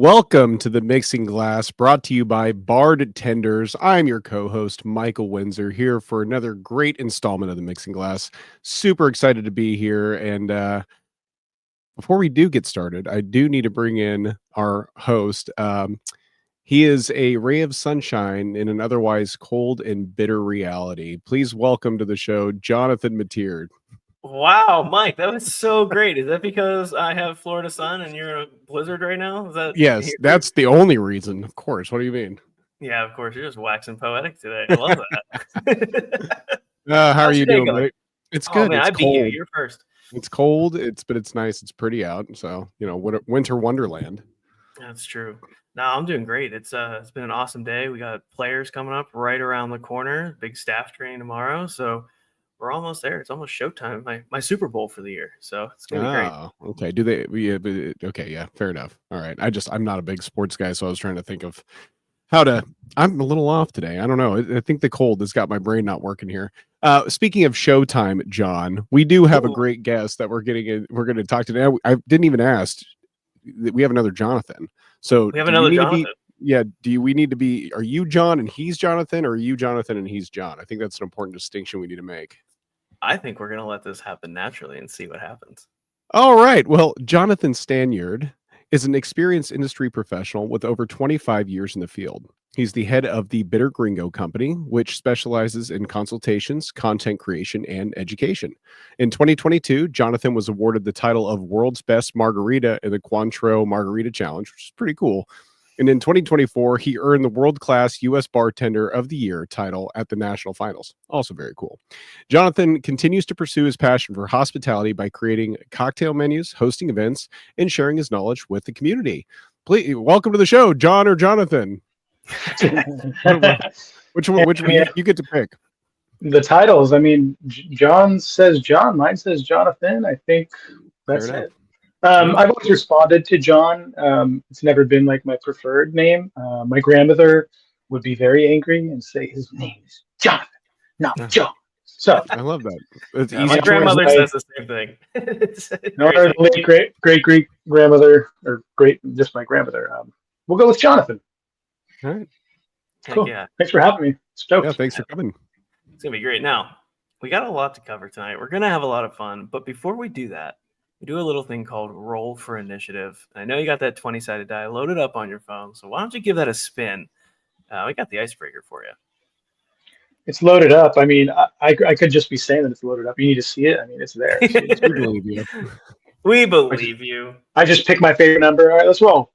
Welcome to the Mixing Glass, brought to you by Bardtenders. I'm your co-host, Michael Windsor, here for another great installment of the Mixing Glass. Super excited to be here. And before we do get started, I do need to bring in our host. He is a ray of sunshine in an otherwise cold and bitter reality. Please welcome to the show, Jonathan Mateer. Wow, Mike, that was so great. Is that because I have Florida sun and you're in a blizzard right now? Is that Yes, that's the only reason, of course. What do you mean? Yeah, of course. You're just waxing poetic today. I love that. How are you doing, Mike? It's good. Man, it's I cold. beat you. You're first. It's cold. But it's nice. It's pretty out. So winter wonderland. That's true. No, I'm doing great. It's been an awesome day. We got players coming up right around the corner. Big staff training tomorrow. So we're almost there. It's almost showtime. My Super Bowl for the year. So it's gonna be great. Okay. Do they? Yeah, okay. Yeah. Fair enough. All right. I'm not a big sports guy, so I was trying to think of how to. I'm a little off today. I don't know. I think the cold has got my brain not working here. Speaking of showtime, John, we do have a great guest that we're going to talk to now. I didn't even ask. We have another Jonathan. So we have another Jonathan. We need to be? Are you John and he's Jonathan, or are you Jonathan and he's John? I think that's an important distinction we need to make. I think we're going to let this happen naturally and see what happens. All right. Well, Jonathan Stanyard is an experienced industry professional with over 25 years in the field. He's the head of the Bitter Gringo Co, which specializes in consultations, content creation, and education. In 2022, Jonathan was awarded the title of World's Best Margarita in the Cointreau Margarita Challenge, which is pretty cool. And in 2024, he earned the World Class US Bartender of the Year title at the National Finals. Also very cool. Jonathan continues to pursue his passion for hospitality by creating cocktail menus, hosting events, and sharing his knowledge with the community. Please welcome to the show, John or Jonathan. Which one you get to pick? The titles. I mean, John says John, mine says Jonathan. I think that's it. I've always responded to John. It's never been like my preferred name. My grandmother would be very angry and say his name is Jonathan, not John. So I love that. My grandmother says the same thing. No, great great grandmother, or just my grandmother. We'll go with Jonathan. All right. Cool. Yeah. Thanks for having me. Stoked. Yeah, thanks for coming. It's gonna be great. Now, we got a lot to cover tonight. We're gonna have a lot of fun, but before we do that, we do a little thing called Roll for Initiative. I know you got that 20-sided die loaded up on your phone, so why don't you give that a spin? We got the icebreaker for you. It's loaded up. I mean, I could just be saying that it's loaded up. You need to see it. I mean, it's there. So we believe you. We believe you. I just picked my favorite number. All right, let's roll.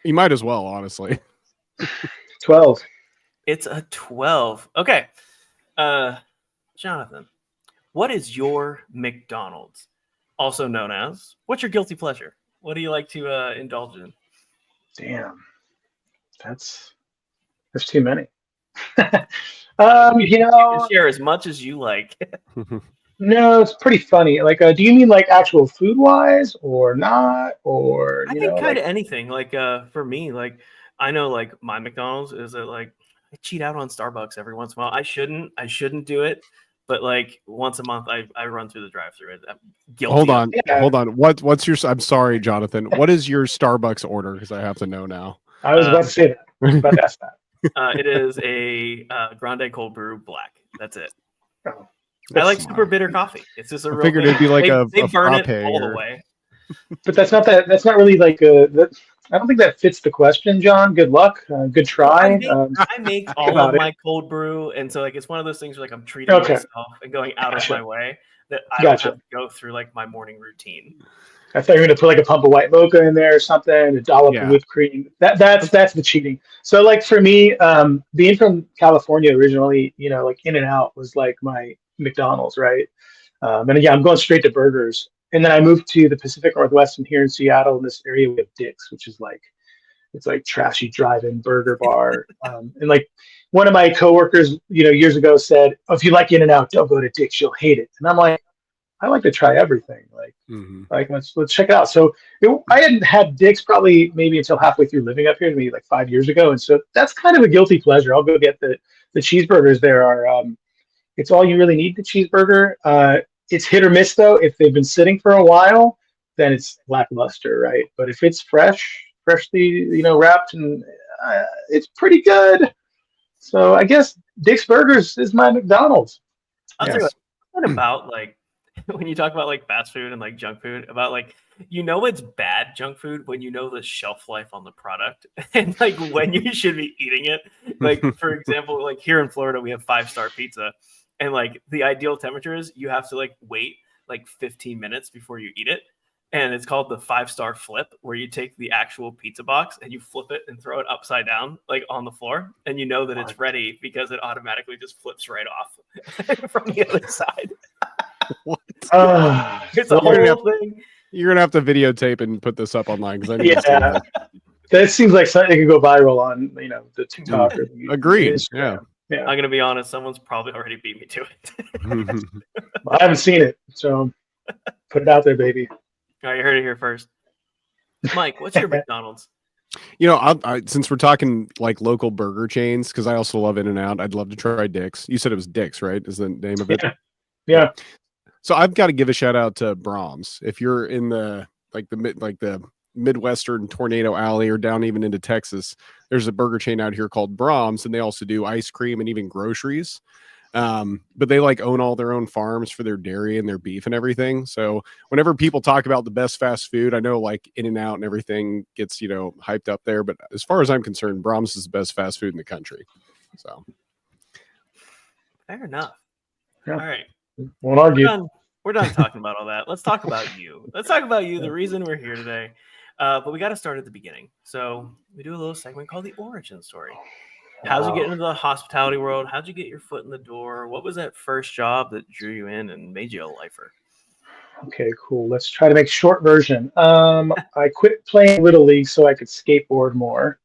You might as well, honestly. 12. It's a 12. Okay. Jonathan, what is your McDonald's? Also known as, what's your guilty pleasure? What do you like to indulge in? Damn, that's too many. You can share as much as you like. No, it's pretty funny. Like, do you mean like actual food wise or not? Or I think kind of anything. Like, for me, like I know like my McDonald's is that like I cheat out on Starbucks every once in a while. I shouldn't do it. But like once a month, I run through the drive-through. I'm guilty. Hold on. What's your? I'm sorry, Jonathan. What is your Starbucks order? Because I have to know now. I was about to say that. I was about to ask that. It is a grande cold brew black. That's it. Oh, I like super bitter coffee. It's just a real. Figured it'd be like they burn it all the way. But that's not that. That's not really like I don't think that fits the question, John. Good luck. Good try. I make all of my cold brew, and so like it's one of those things where like I'm treating myself and going out of my way that I don't have to go through like my morning routine. I thought you were gonna put like a pump of white mocha in there or something, a dollop of whipped cream. That's the cheating. So like for me, being from California originally, like In-N-Out was like my McDonald's, right? And yeah, I'm going straight to burgers. And then I moved to the Pacific Northwest, and here in Seattle, in this area we have Dick's, which is like, it's like trashy drive-in burger bar. And like one of my coworkers, years ago said, "Oh, if you like In-N-Out, don't go to Dick's, you'll hate it." And I'm like, I like to try everything. Like let's check it out. So I hadn't had Dick's probably maybe until halfway through living up here, maybe like 5 years ago. And so that's kind of a guilty pleasure. I'll go get the cheeseburgers. There are, it's all you really need, the cheeseburger. It's hit or miss though. If they've been sitting for a while, then it's lackluster, right? But if it's fresh, freshly, wrapped, and it's pretty good. So I guess Dick's Burgers is my McDonald's. I'll tell you what about like when you talk about like fast food and like junk food, about like it's bad junk food when you know the shelf life on the product and like when you should be eating it. Like for example, like here in Florida we have 5-star pizza, and like the ideal temperature is you have to like wait like 15 minutes before you eat it. And it's called the 5-star flip, where you take the actual pizza box and you flip it and throw it upside down, like on the floor. And you know that it's ready because it automatically just flips right off from the other side. What? It's a whole thing. You're going to have to videotape and put this up online, because I need to see that. That seems like something that could go viral on, the TikTok. Or the Agreed. Yeah. I'm going to be honest. Someone's probably already beat me to it. I haven't seen it, so put it out there, baby. All right, you heard it here first. Mike, what's your McDonald's? Since we're talking like local burger chains, because I also love In-N-Out, I'd love to try Dick's. You said it was Dick's, right? Is the name of it? Yeah. So I've got to give a shout out to Brahms. If you're in the Midwestern Tornado Alley or down even into Texas, there's a burger chain out here called Brahms, and they also do ice cream and even groceries. But they like own all their own farms for their dairy and their beef and everything. So whenever people talk about the best fast food, I know like In-N-Out and everything gets, hyped up there. But as far as I'm concerned, Brahms is the best fast food in the country. So fair enough. Yeah. All right. Won't argue. We're done talking about all that. Let's talk about you. Let's talk about you, the reason we're here today. But we got to start at the beginning. So we do a little segment called the origin story. How'd you get into the hospitality world? How'd you get your foot in the door? What was that first job that drew you in and made you a lifer? Okay, cool. Let's try to make a short version. I quit playing Little League so I could skateboard more.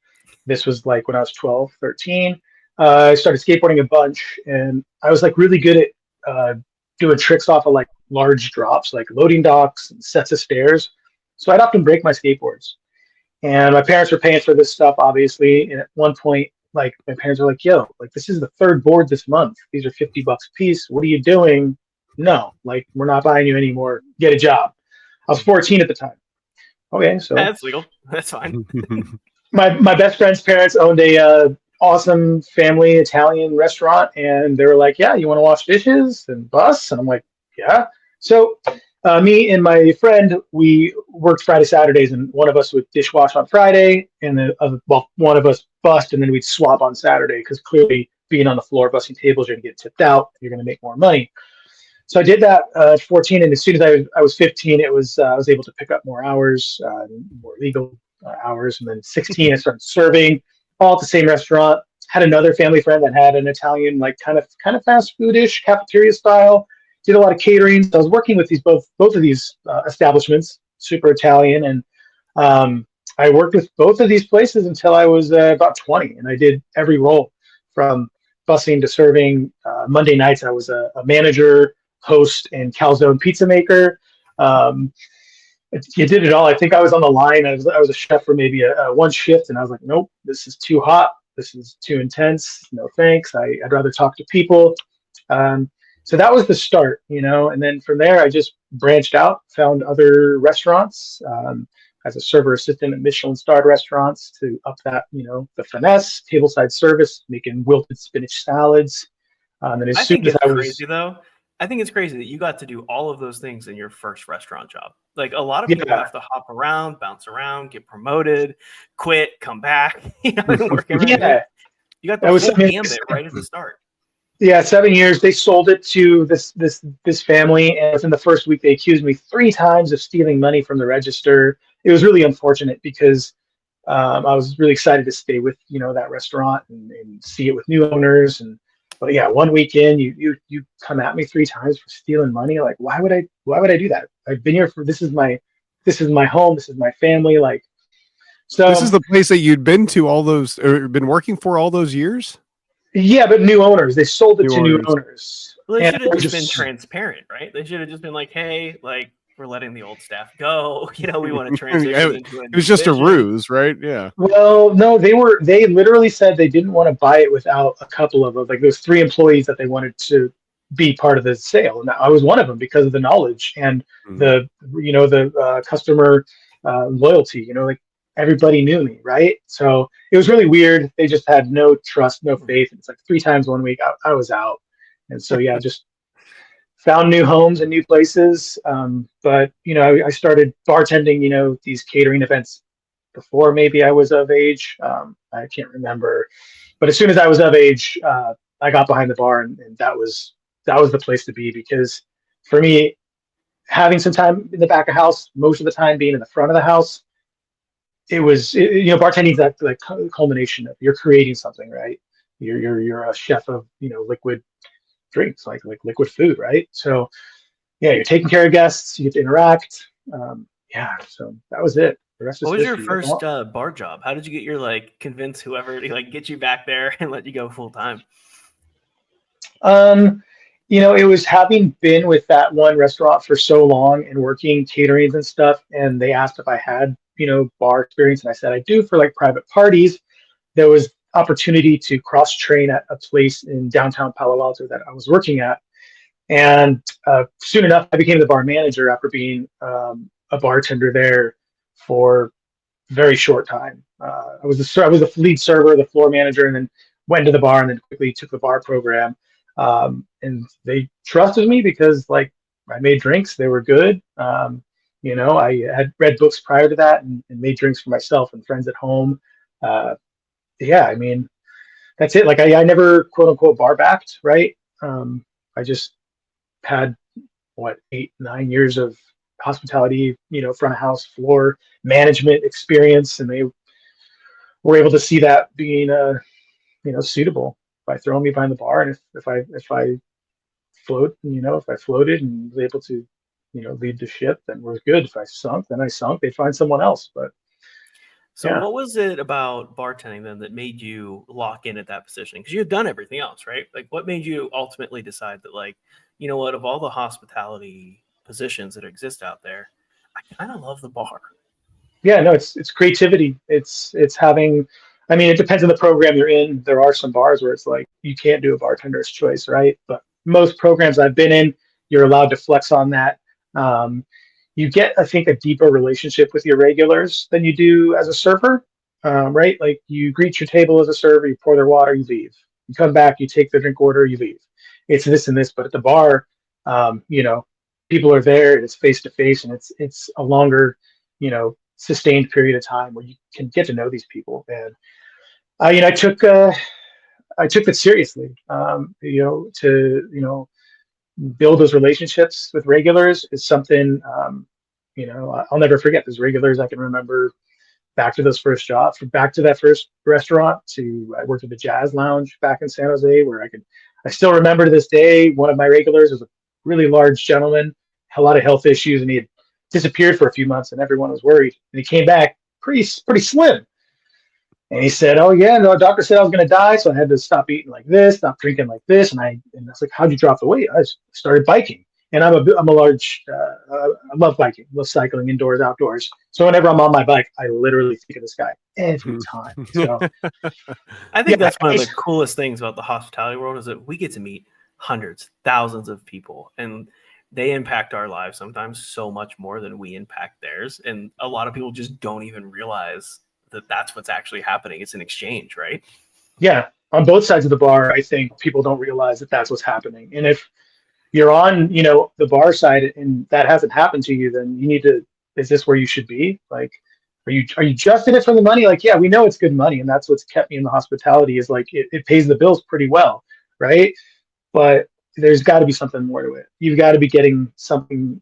This was like when I was 12, 13. I started skateboarding a bunch, and I was like really good at doing tricks off of like large drops, like loading docks and sets of stairs. So I'd often break my skateboards. And my parents were paying for this stuff, obviously. And at one point, like my parents were like, yo, like this is the third board this month. These are $50 a piece. What are you doing? No, like we're not buying you anymore. Get a job. I was 14 at the time. Okay, so that's legal. That's fine. my best friend's parents owned a awesome family Italian restaurant, and they were like, yeah, you want to wash dishes and bus? And I'm like, yeah. So me and my friend, we worked Friday, Saturdays, and one of us would dishwash on Friday, and then one of us bust, and then we'd swap on Saturday, because clearly being on the floor busting tables, you're going to get tipped out, you're going to make more money. So I did that at 14, and as soon as I was 15, I was able to pick up more hours, more legal hours, and then 16, I started serving, all at the same restaurant. Had another family friend that had an Italian, like kind of fast foodish cafeteria style. Did a lot of catering. So I was working with both of these establishments, super Italian, and I worked with both of these places until I was about 20, and I did every role from busing to serving. Monday nights I was a manager, host, and calzone pizza maker. You did it all. I think I was on the line. I was a chef for maybe a one shift, and I was like, nope, this is too hot. This is too intense. No thanks. I'd rather talk to people. So that was the start, and then from there, I just branched out, found other restaurants as a server assistant at Michelin-starred restaurants to up that, the finesse, tableside service, making wilted spinach salads. And as soon as I was crazy, though. I think it's crazy that you got to do all of those things in your first restaurant job. Like a lot of people have to hop around, bounce around, get promoted, quit, come back, work every day. You got the whole gambit right at the start. Yeah, 7 years. They sold it to this family, and within the first week, they accused me 3 times of stealing money from the register. It was really unfortunate because I was really excited to stay with that restaurant and see it with new owners. But yeah, one weekend you come at me 3 times for stealing money. Like, why would I do that? I've been here for this is my home. This is my family. Like, so this is the place that you'd been to all those or been working for all those years. Yeah, but new owners. They sold it to new owners. Well, they should have just been transparent, right? They should have just been like, hey, like, we're letting the old staff go. We want to transition into it was just a ruse, right? Yeah. Well, no, they literally said they didn't want to buy it without a couple of like those 3 employees that they wanted to be part of the sale. And I was one of them because of the knowledge and the customer loyalty. Like everybody knew me, right? So it was really weird. They just had no trust, no faith. It's like 3 times 1 week I was out. And so, yeah, just found new homes and new places. But, I started bartending, these catering events before maybe I was of age. I can't remember. But as soon as I was of age, I got behind the bar, and that was the place to be, because for me, having some time in the back of house, most of the time being in the front of the house, bartending is that like culmination of you're creating something, right? You're a chef of liquid drinks, like liquid food, right? So yeah, you're taking care of guests, you get to interact. Yeah, so that was it. The rest is What was your history. first bar job? How did you get your convince whoever to get you back there and let you go full time? It was having been with that one restaurant for so long and working caterings and stuff, and they asked if I had bar experience, and I said I do for like private parties. There was opportunity to cross train at a place in downtown Palo Alto that I was working at, and soon enough I became the bar manager after being a bartender there for a very short time. I was the lead server, the floor manager, and then went to the bar and then quickly took the bar program. And they trusted me because I made drinks, they were good. I had read books prior to that and made drinks for myself and friends at home. Yeah, I mean, that's it. I never quote unquote bar backed, right? I just had 8-9 years of hospitality, front of house floor management experience, and they were able to see that being suitable by throwing me behind the bar. And if I floated and was able to lead the ship, then we're good. If I sunk, then I sunk. They'd find someone else. But so what was it about bartending then that made you lock in at that position? Because you had done everything else, right? What made you ultimately decide that of all the hospitality positions that exist out there, I kind of love the bar? Yeah, no, it's creativity. It's having, I mean, it depends on the program you're in. There are some bars where it's you can't do a bartender's choice, right? But most programs I've been in, you're allowed to flex on that. You get, I think, a deeper relationship with your regulars than you do as a server, right? You greet your table as a server, you pour their water, you leave. You come back, you take their drink order, you leave. It's this and this, but at the bar, people are there, and it's face to face, and it's a longer, sustained period of time where you can get to know these people. And I took it seriously. To build those relationships with regulars is something I'll never forget. Those regulars, I can remember back to those first jobs, back to that first restaurant, to I worked at the Jazz Lounge back in San Jose, where I still remember to this day, one of my regulars was a really large gentleman, had a lot of health issues, and he had disappeared for a few months, and everyone was worried. And he came back pretty slim. And he said, "Oh yeah, no, doctor said I was going to die, so I had to stop eating like this, stop drinking like this." And I was like, "How'd you drop the weight?" I started biking, and I'm a large. I love biking, love cycling, indoors, outdoors. So whenever I'm on my bike, I literally think of this guy every time. So I think that's one of the coolest things about the hospitality world is that we get to meet hundreds, thousands of people, and they impact our lives sometimes so much more than we impact theirs. And a lot of people just don't even realize that that's what's actually happening. It's an exchange, right? Yeah. On both sides of the bar, I think people don't realize that that's what's happening. And if you're on, the bar side and that hasn't happened to you, then you need to, is this where you should be? Are you just in it for the money? Yeah, we know it's good money, and that's what's kept me in the hospitality is it pays the bills pretty well, right? But there's got to be something more to it. You've got to be getting something,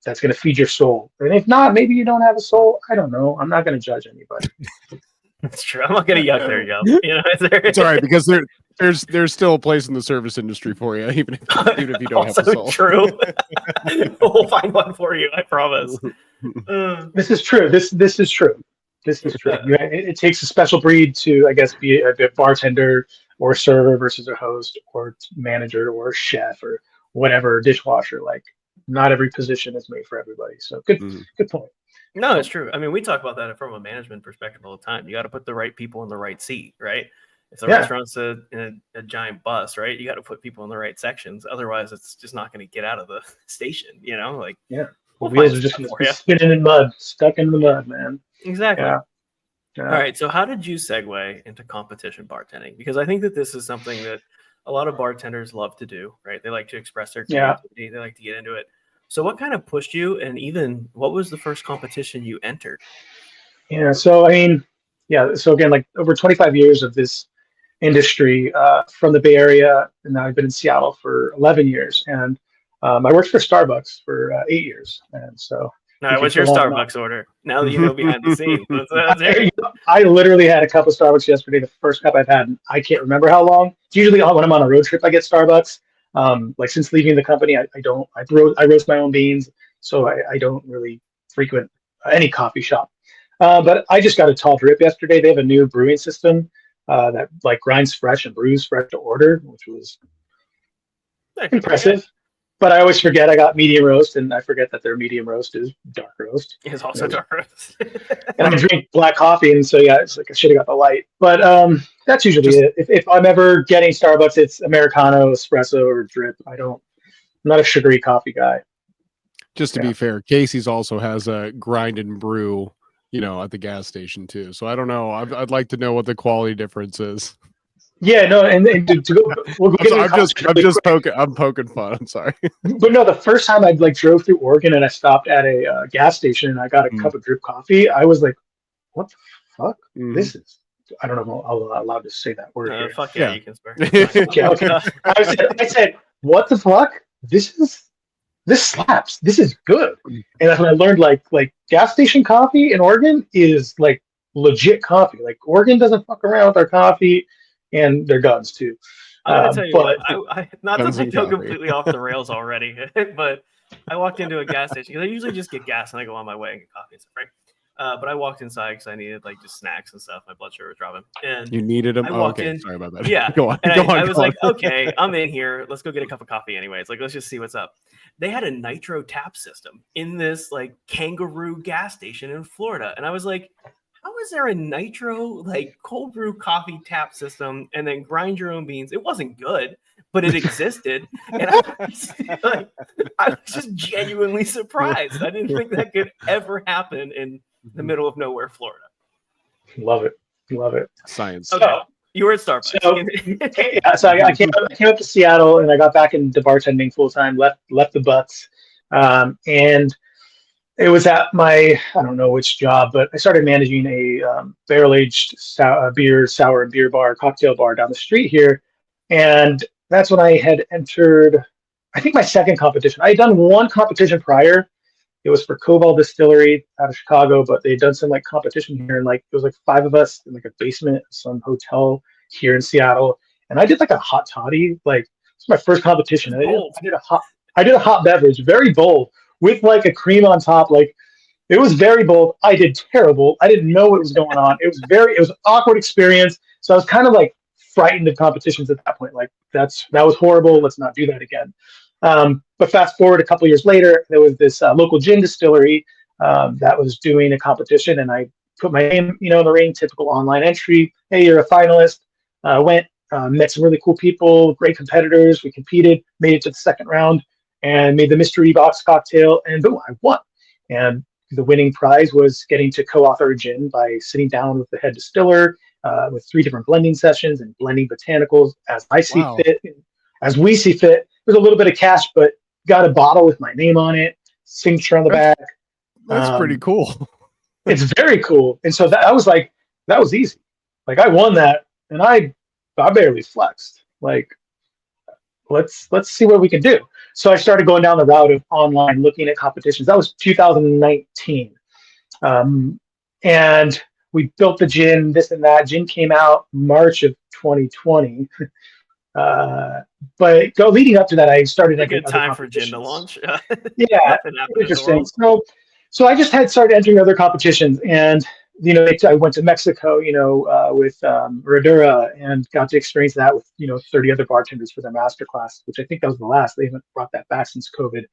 that's going to feed your soul. And if not, maybe you don't have a soul. I don't know. I'm not going to judge anybody. That's true. I'm not going to yuck their yum. It's all right, because there's still a place in the service industry for you, even if you don't have a soul. True. We'll find one for you. I promise. This is true. This is true. This is true. It takes a special breed to, I guess, be a bartender or a server versus a host or manager or a chef or whatever, dishwasher. Not every position is made for everybody. So good point. No, it's true. I mean, we talk about that from a management perspective all the time. You got to put the right people in the right seat, right? If the restaurant's in a giant bus, right, you got to put people in the right sections. Otherwise, it's just not going to get out of the station, Yeah. Wheels are just going to be spinning in mud, stuck in the mud, man. Exactly. Yeah. All right. So how did you segue into competition bartending? Because I think that this is something that a lot of bartenders love to do, right? They like to express their creativity. They like to get into it. So what kind of pushed you, and even what was the first competition you entered? Yeah. So, I mean, yeah. So again, like over 25 years of this industry from the Bay Area, and now I've been in Seattle for 11 years, and I worked for Starbucks for 8 years, and so All if right, you're what's your still long enough, Starbucks order? Now that you know behind the scenes, let's hear it. I literally had a cup of Starbucks yesterday. The first cup I've had, I can't remember how long. It's usually when I'm on a road trip, I get Starbucks. Like since leaving the company, I don't. I roast my own beans, so I don't really frequent any coffee shop. But I just got a tall drip yesterday. They have a new brewing system that like grinds fresh and brews fresh to order, which was impressive. But I always forget I got medium roast, and I forget that their medium roast is dark roast. It's also dark roast. And I drink black coffee, and so yeah, it's like I should have got the light. But that's usually it. If I'm ever getting Starbucks, it's Americano, espresso, or drip. I'm not a sugary coffee guy. Just to be fair, Casey's also has a grind and brew, at the gas station too. So I don't know. I'd like to know what the quality difference is. Yeah, no, and to go, we'll go I'm just poking. I'm poking fun. I'm sorry. But no, the first time I like drove through Oregon and I stopped at a gas station and I got a cup of drip coffee, I was like, "What the fuck? This is." I don't know if I'm allowed to say that word here. Fuck yeah, you can swear. Okay. I said, "What the fuck? This slaps. This is good." And that's when I learned like gas station coffee in Oregon is like legit coffee. Like Oregon doesn't fuck around with our coffee. And their guns too. I'm gonna tell you what, I not to go completely off the rails already, but I walked into a gas station because I usually just get gas and I go on my way and get coffee and stuff, right? But I walked inside because I needed like just snacks and stuff. My blood sugar was dropping. And you needed them. I walked in. Sorry about that. Yeah. Go on. And I was like, okay, I'm in here. Let's go get a cup of coffee anyways. Like, let's just see what's up. They had a nitro tap system in this like kangaroo gas station in Florida, and I was like, how is there a nitro like cold brew coffee tap system and then grind your own beans? It wasn't good, but it existed. And I was just genuinely surprised. I didn't think that could ever happen in the middle of nowhere, Florida. Love it. Science. Okay. So, you were at Starbucks. So I came up to Seattle and I got back into bartending full time, left the butts. And it was at I don't know which job, but I started managing a barrel-aged beer, sour and beer bar, cocktail bar down the street here. And that's when I had entered, I think, my second competition. I had done one competition prior. It was for Koval Distillery out of Chicago, but they had done some like competition here. And like, it was like 5 of us in like a basement of some hotel here in Seattle. And I did like a hot toddy. Like, it's my first competition. I did a hot beverage, very bold, with like a cream on top. Like it was very bold. I did terrible. I didn't know what was going on. It was an awkward experience. So I was kind of like frightened of competitions at that point. Like that was horrible. Let's not do that again. But fast forward a couple years later, there was this local gin distillery that was doing a competition, and I put my name, in the ring, typical online entry. Hey, you're a finalist. Went, met some really cool people, great competitors. We competed, made it to the second round, and made the mystery box cocktail, and boom, I won. And the winning prize was getting to co-author a gin by sitting down with the head distiller with 3 different blending sessions and blending botanicals as I see fit, as we see fit. There's a little bit of cash, but got a bottle with my name on it, signature on the back. That's pretty cool. It's very cool. And so that was easy. Like I won that, and I barely flexed. Like let's see what we can do. So I started going down the route of online looking at competitions. That was 2019. And we built the gin, this and that. Gin came out March of 2020. But leading up to that, I started a good time for gin to launch. Yeah, interesting. So I just had started entering other competitions, and I went to Mexico, with Herradura, and got to experience that with 30 other bartenders for their masterclass, which I think that was the last. They haven't brought that back since COVID.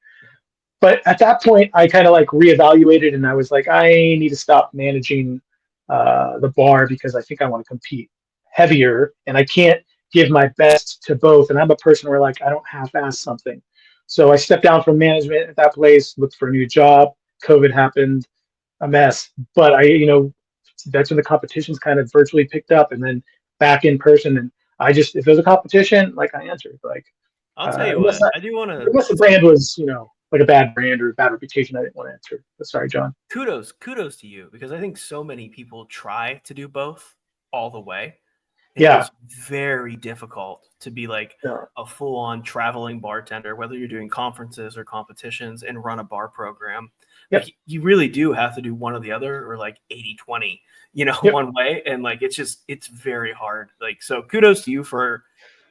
But at that point, I kind of like reevaluated, and I was like, I need to stop managing the bar because I think I want to compete heavier, and I can't give my best to both. And I'm a person where like I don't half-ass something. So I stepped down from management at that place, looked for a new job. COVID happened. a mess. But that's when the competitions kind of virtually picked up, and then back in person. And if there's a competition, like I answered, like I'll tell you what, I do want to. unless the brand was, like a bad brand or a bad reputation, I didn't want to answer. But sorry, John. Kudos to you, because I think so many people try to do both all the way. And Yeah. it's very difficult to be like a full-on traveling bartender, whether you're doing conferences or competitions and run a bar program. Yep. Like, you really do have to do one or the other, or like 80-20, one way. And like, it's very hard. Like, so kudos to you for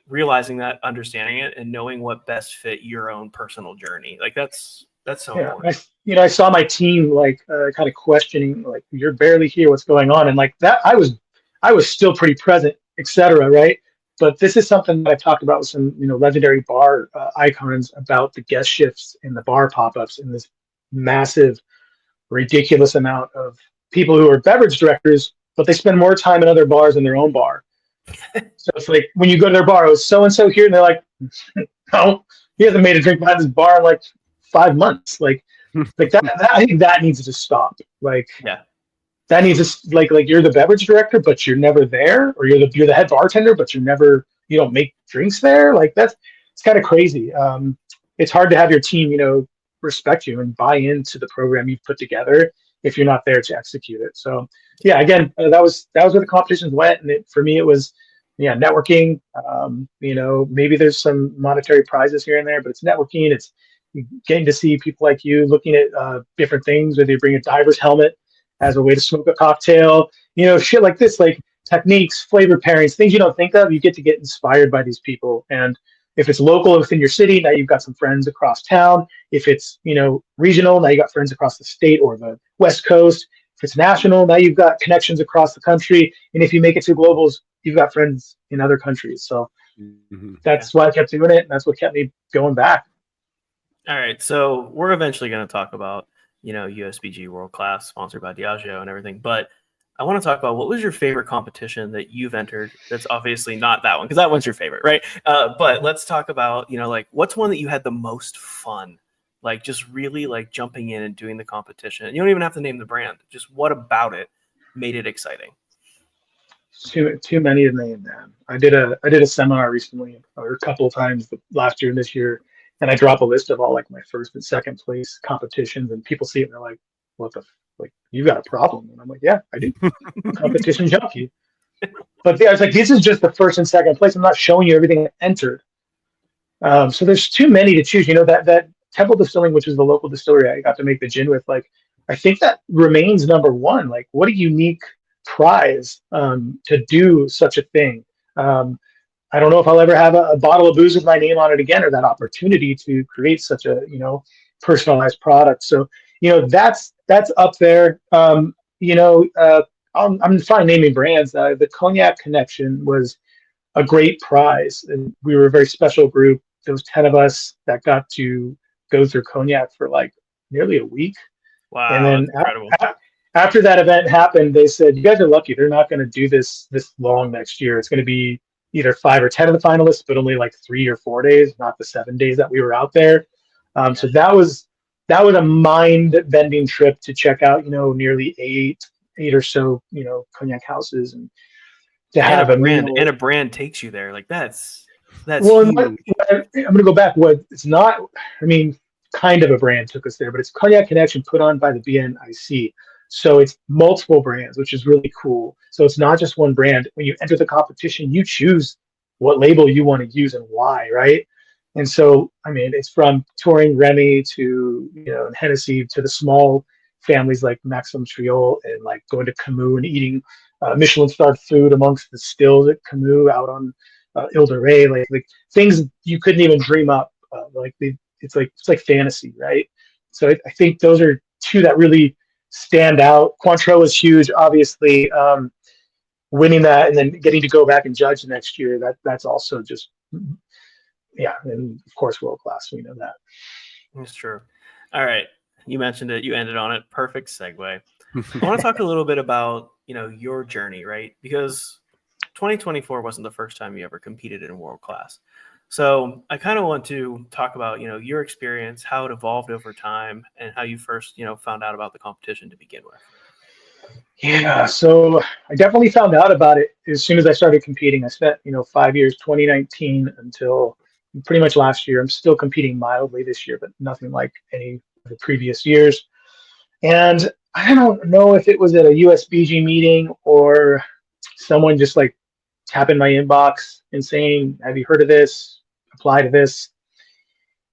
realizing that, understanding it, and knowing what best fit your own personal journey. Like, that's so important. I saw my team kind of questioning, like, you're barely here, what's going on? And like that, I was still pretty present, etc. Right. But this is something that I've talked about with some, legendary bar icons, about the guest shifts and the bar pop-ups, and this massive, ridiculous amount of people who are beverage directors, but they spend more time in other bars than their own bar. So it's like, when you go to their bar, it was so-and-so here, and they're like, no, he hasn't made a drink behind this bar in like 5 months. Like that, I think that needs to stop. Like, yeah. That needs to, like you're the beverage director, but you're never there, or you're the head bartender, but you don't make drinks there. Like, it's kind of crazy. It's hard to have your team, respect you and buy into the program you've put together if you're not there to execute it. So yeah, again, that was where the competitions went, and for me it was networking. Maybe there's some monetary prizes here and there, but it's networking. It's getting to see people like you looking at different things, whether you bring a diver's helmet as a way to smoke a cocktail, shit like this, like techniques, flavor pairings, things you don't think of. You get inspired by these people. And if it's local within your city, now you've got some friends across town. If it's, regional, now you got friends across the state or the West Coast. If it's national, now you've got connections across the country. And if you make it to globals, you've got friends in other countries. So that's why I kept doing it. And that's what kept me going back. All right. So we're eventually going to talk about, USBG World Class, sponsored by Diageo and everything. But I want to talk about, what was your favorite competition that you've entered? That's obviously not that one, because that one's your favorite, right? But let's talk about, like, what's one that you had the most fun, like just really like jumping in and doing the competition. And you don't even have to name the brand. Just what about it made it exciting? Too many to name, man. I did a seminar recently, or a couple of times last year and this year, and I drop a list of all like my first and second place competitions, and people see it and they're like, "What the like? You got a problem?" And I'm like, "Yeah, I do." Competition junkie. But I was like, "This is just the first and second place. I'm not showing you everything I entered." So there's too many to choose. That Temple Distilling, which is the local distillery I got to make the gin with, like, I think that remains number one. Like, what a unique prize to do such a thing. I don't know if I'll ever have a bottle of booze with my name on it again, or that opportunity to create such a personalized product. So that's up there. I'm fine naming brands. The Cognac Connection was a great prize, and we were a very special group. There was 10 of us that got to go through cognac for like nearly a week. Wow, and then that's incredible. After that event happened, they said, "You guys are lucky. They're not going to do this long next year. It's going to be either 5 or 10 of the finalists, but only like 3 or 4 days, not the 7 days that we were out there." So that was a mind-bending trip to check out, nearly eight or so, cognac houses, and to have a brand and a brand takes you there. Like, that's well, huge. I'm going to go back. It's not, kind of a brand took us there, but it's Cognac Connection, put on by the BNIC. So it's multiple brands, which is really cool. So it's not just one brand. When you enter the competition, you choose what label you want to use and why, right? And so, it's from touring Remy to, and Hennessy, to the small families like Maxim Triol, and like going to Camus and eating Michelin-starred food amongst the stills at Camus out on Ile de Ré, like things you couldn't even dream up. It's like fantasy, right? So I think those are two that really stand out. Cointreau was huge, obviously. Winning that and then getting to go back and judge next year, that's also just, and of course World Class, we know that. That's true. All right, you mentioned it, you ended on it. Perfect segue. I want to talk a little bit about your journey, right? Because 2024 wasn't the first time you ever competed in World Class. So I kind of want to talk about, your experience, how it evolved over time, and how you first, found out about the competition to begin with. Yeah, so I definitely found out about it as soon as I started competing. I spent, 5 years, 2019 until pretty much last year. I'm still competing mildly this year, but nothing like any of the previous years. And I don't know if it was at a USBG meeting or someone just like tapping my inbox and saying, "Have you heard of this? Apply to this."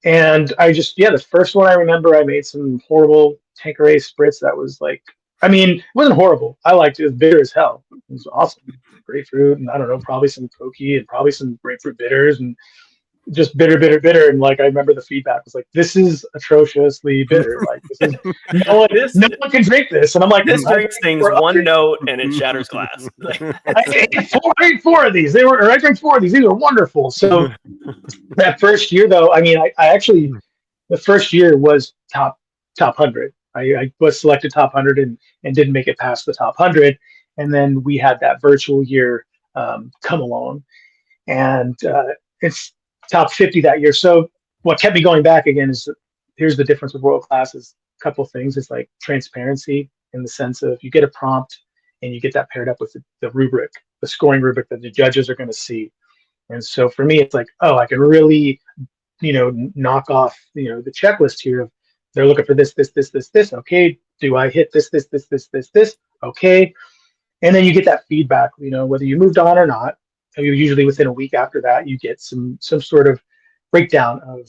And I just, yeah, the first one I remember, I made some horrible Tanqueray spritz that was like, I mean, it wasn't horrible. I liked it. It was bitter as hell. It was awesome. Grapefruit and I don't know, probably some Koki and probably some grapefruit bitters and just bitter, bitter, bitter. And like, I remember the feedback was like, this is atrociously bitter. Like, this is no one can drink this. And I'm like, this drink sings one note and it shatters glass. I ate four of these. I drank four of these. These are wonderful. So that first year, though, I mean, I actually, the first year was top 100. I was selected top 100 and didn't make it past the top 100. And then we had that virtual year come along, and it's top 50 that year. So what kept me going back again is here's the difference with World Class is a couple of things. It's like transparency in the sense of you get a prompt and you get that paired up with the rubric, the scoring rubric that the judges are going to see. And so for me, it's like, oh, I can really, knock off, the checklist here of they're looking for this. Okay. Do I hit this? Okay. And then you get that feedback, whether you moved on or not. Usually within a week after that, you get some sort of breakdown of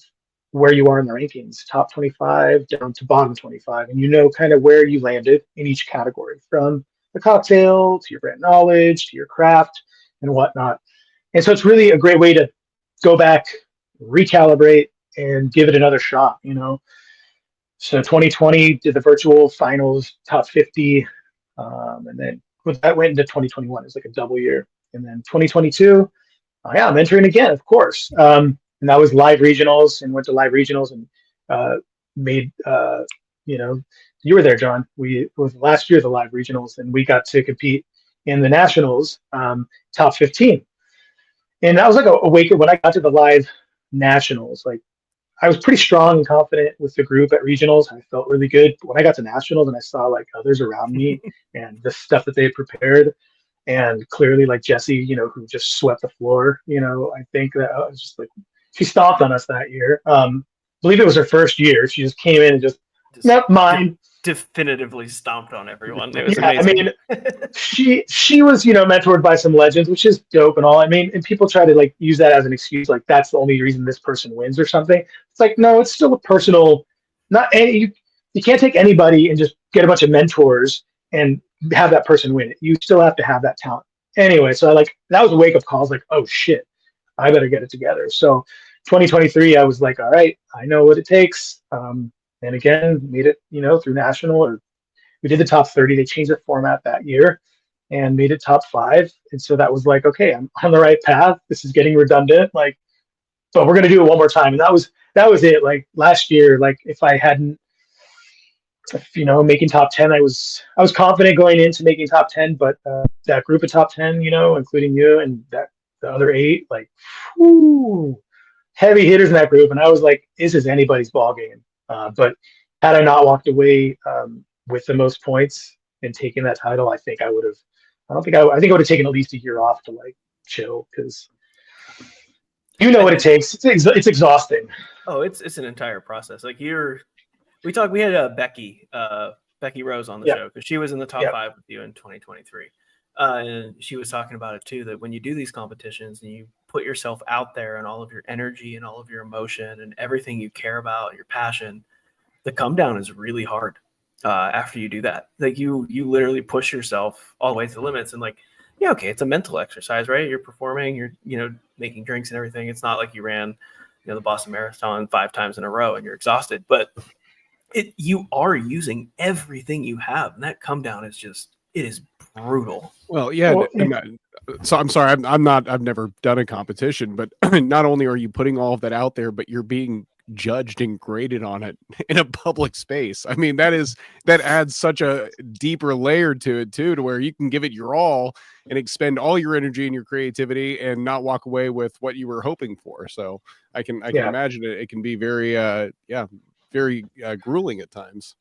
where you are in the rankings, top 25 down to bottom 25. And kind of where you landed in each category, from the cocktail to your brand knowledge to your craft and whatnot. And so it's really a great way to go back, recalibrate, and give it another shot, So 2020 did the virtual finals, top 50. And then that went into 2021. It was like a double year. And then 2022, I'm entering again, of course. And that was live regionals, and went to live regionals and made, you were there, John. It was last year, the live regionals, and we got to compete in the nationals, top 15. And that was like a wake when I got to the live nationals. Like, I was pretty strong and confident with the group at regionals. I felt really good. But when I got to nationals and I saw like others around me and the stuff that they had prepared, and clearly like Jessie, who just swept the floor, I think that I was just like, she stomped on us that year. I believe it was her first year. She just came in and just nope, mine. Definitively stomped on everyone. It was amazing. I mean, she was, mentored by some legends, which is dope and all. I mean, and people try to like use that as an excuse, like that's the only reason this person wins or something. It's like, no, it's still a personal, not any, you can't take anybody and just get a bunch of mentors and have that person win it. You still have to have that talent. Anyway, so that was a wake up call. I was like, oh shit, I better get it together. So 2023, I was like, all right, I know what it takes. And again, made it, through national, or we did the top 30. They changed the format that year and made it top 5. And so that was like, okay, I'm on the right path. This is getting redundant, but we're going to do it one more time. And that was it. Like last year, like if I hadn't, making top 10, I was confident going into making top 10, but that group of top 10, including you and the other 8, like, whew, heavy hitters in that group. And I was like, this is anybody's ball game. But had I not walked away with the most points and taken that title, I think I would have. I think I would have taken at least a year off to like chill, because what it takes. It's exhausting. Oh, it's an entire process. Like we had Becky Rose on the show, because she was in the top 5 with you in 2023. And she was talking about it too, that when you do these competitions and you put yourself out there and all of your energy and all of your emotion and everything you care about, your passion, the come down is really hard after you do that. Like you literally push yourself all the way to the limits, and like, yeah, okay, it's a mental exercise, right? You're performing, you're, making drinks and everything. It's not like you ran, the Boston Marathon 5 times in a row and you're exhausted, but you are using everything you have. And that come down is it is brutal. Well, yeah. So I'm sorry, I've never done a competition, but not only are you putting all of that out there, but you're being judged and graded on it in a public space. I mean, that adds such a deeper layer to it too, to where you can give it your all and expend all your energy and your creativity and not walk away with what you were hoping for. So I can imagine it can be very very grueling at times.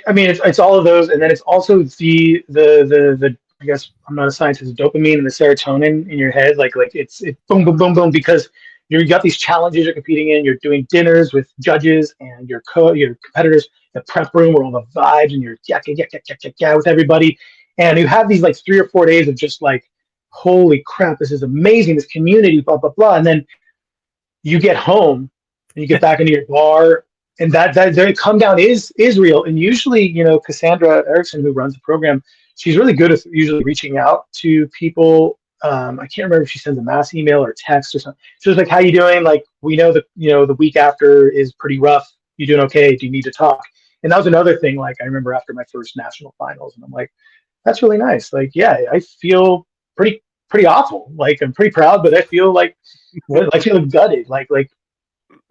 I mean, it's all of those, and then it's also the I guess I'm not a scientist, dopamine and the serotonin in your head, like it's boom boom boom boom, because you got these challenges you're competing in. You're doing dinners with judges and your competitors, the prep room where all the vibes, and you're yeah with everybody, and you have these like 3 or 4 days of just like, holy crap, this is amazing, this community, blah blah blah, and then you get home and you get back into your bar, and that the come down is real. And usually, Cassandra Erickson, who runs the program, she's really good at usually reaching out to people. I can't remember if she sends a mass email or text or something. She was like, "How you doing? Like, we know that the week after is pretty rough. You doing okay? Do you need to talk?" And that was another thing. Like, I remember after my first national finals, and I'm like, "That's really nice. Like, yeah, I feel pretty awful. Like, I'm pretty proud, but I feel like I feel gutted. Like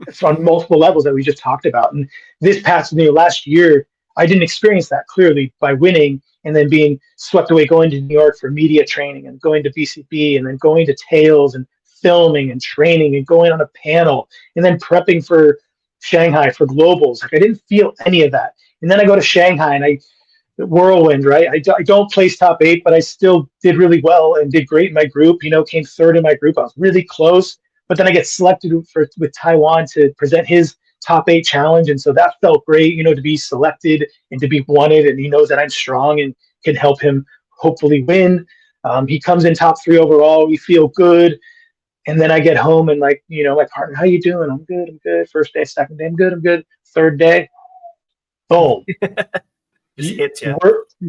it's on multiple levels that we just talked about. And this past last year, I didn't experience that clearly by winning and then being swept away, going to New York for media training and going to BCB and then going to Tails and filming and training and going on a panel and then prepping for Shanghai for globals. Like, I didn't feel any of that. And then I go to Shanghai and whirlwind, right? I don't place top 8, but I still did really well and did great in my group, came third in my group. I was really close, but then I get selected with Taiwan to present his top 8 challenge. And so that felt great, to be selected and to be wanted. And he knows that I'm strong and can help him hopefully win. He comes in top 3 overall. We feel good. And then I get home and my partner, how you doing? I'm good. First day, second day, I'm good. Third day, boom. Just hits you.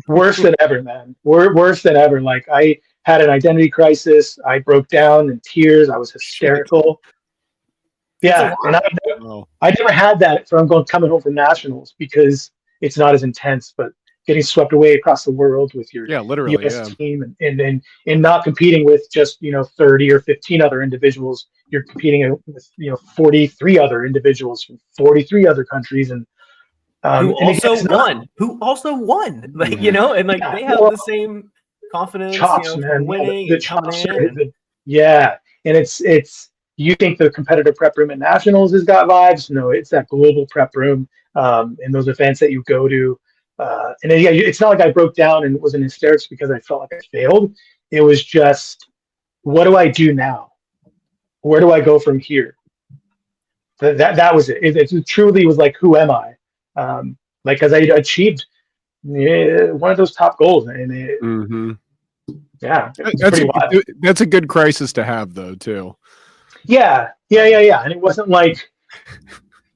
Worse than ever, man. Worse than ever. Like, I had an identity crisis. I broke down in tears. I was hysterical. Yeah, and I never had that from coming home from nationals, because it's not as intense. But getting swept away across the world with your literally, US team, and not competing with just 30 or 15 other individuals. You're competing with 43 other individuals from 43 other countries, and who also won, like, and like they have the same confidence, chops, man, winning, the coming chops in. And it's you think the competitive prep room at nationals has got vibes? No, it's that global prep room, and those events that you go to, and then, it's not like I broke down and was in hysterics because I felt like I failed. It was just, what do I do now? Where do I go from here? That was it. It truly was like, who am I? Because I achieved one of those top goals, and that's a good crisis to have, though, too. Yeah, and it wasn't like,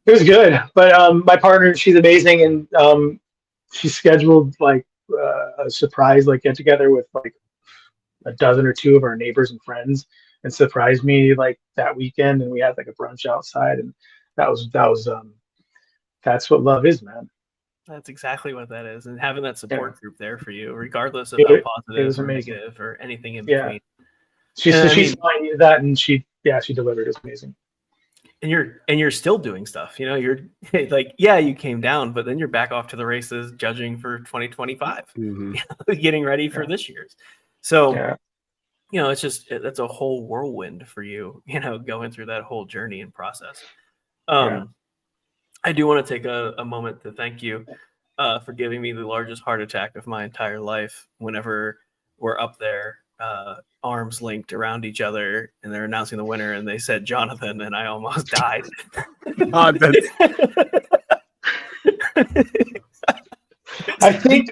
it was good, but my partner, she's amazing, and she scheduled like a surprise get together with like a dozen or two of our neighbors and friends, and surprised me like that weekend, and we had like a brunch outside, and that's what love is, man. That's exactly what that is, and having that support group there for you, regardless of how positive or negative or anything in between. She saw that, and she delivered. It's amazing. And you're still doing stuff. You're like, you came down, but then you're back off to the races, judging for 2025, getting ready for this year's. So, it's just, that's a whole whirlwind for you, going through that whole journey and process. I do want to take a moment to thank you for giving me the largest heart attack of my entire life whenever we're up there, arms linked around each other, and they're announcing the winner, and they said Jonathan, and I almost died. I think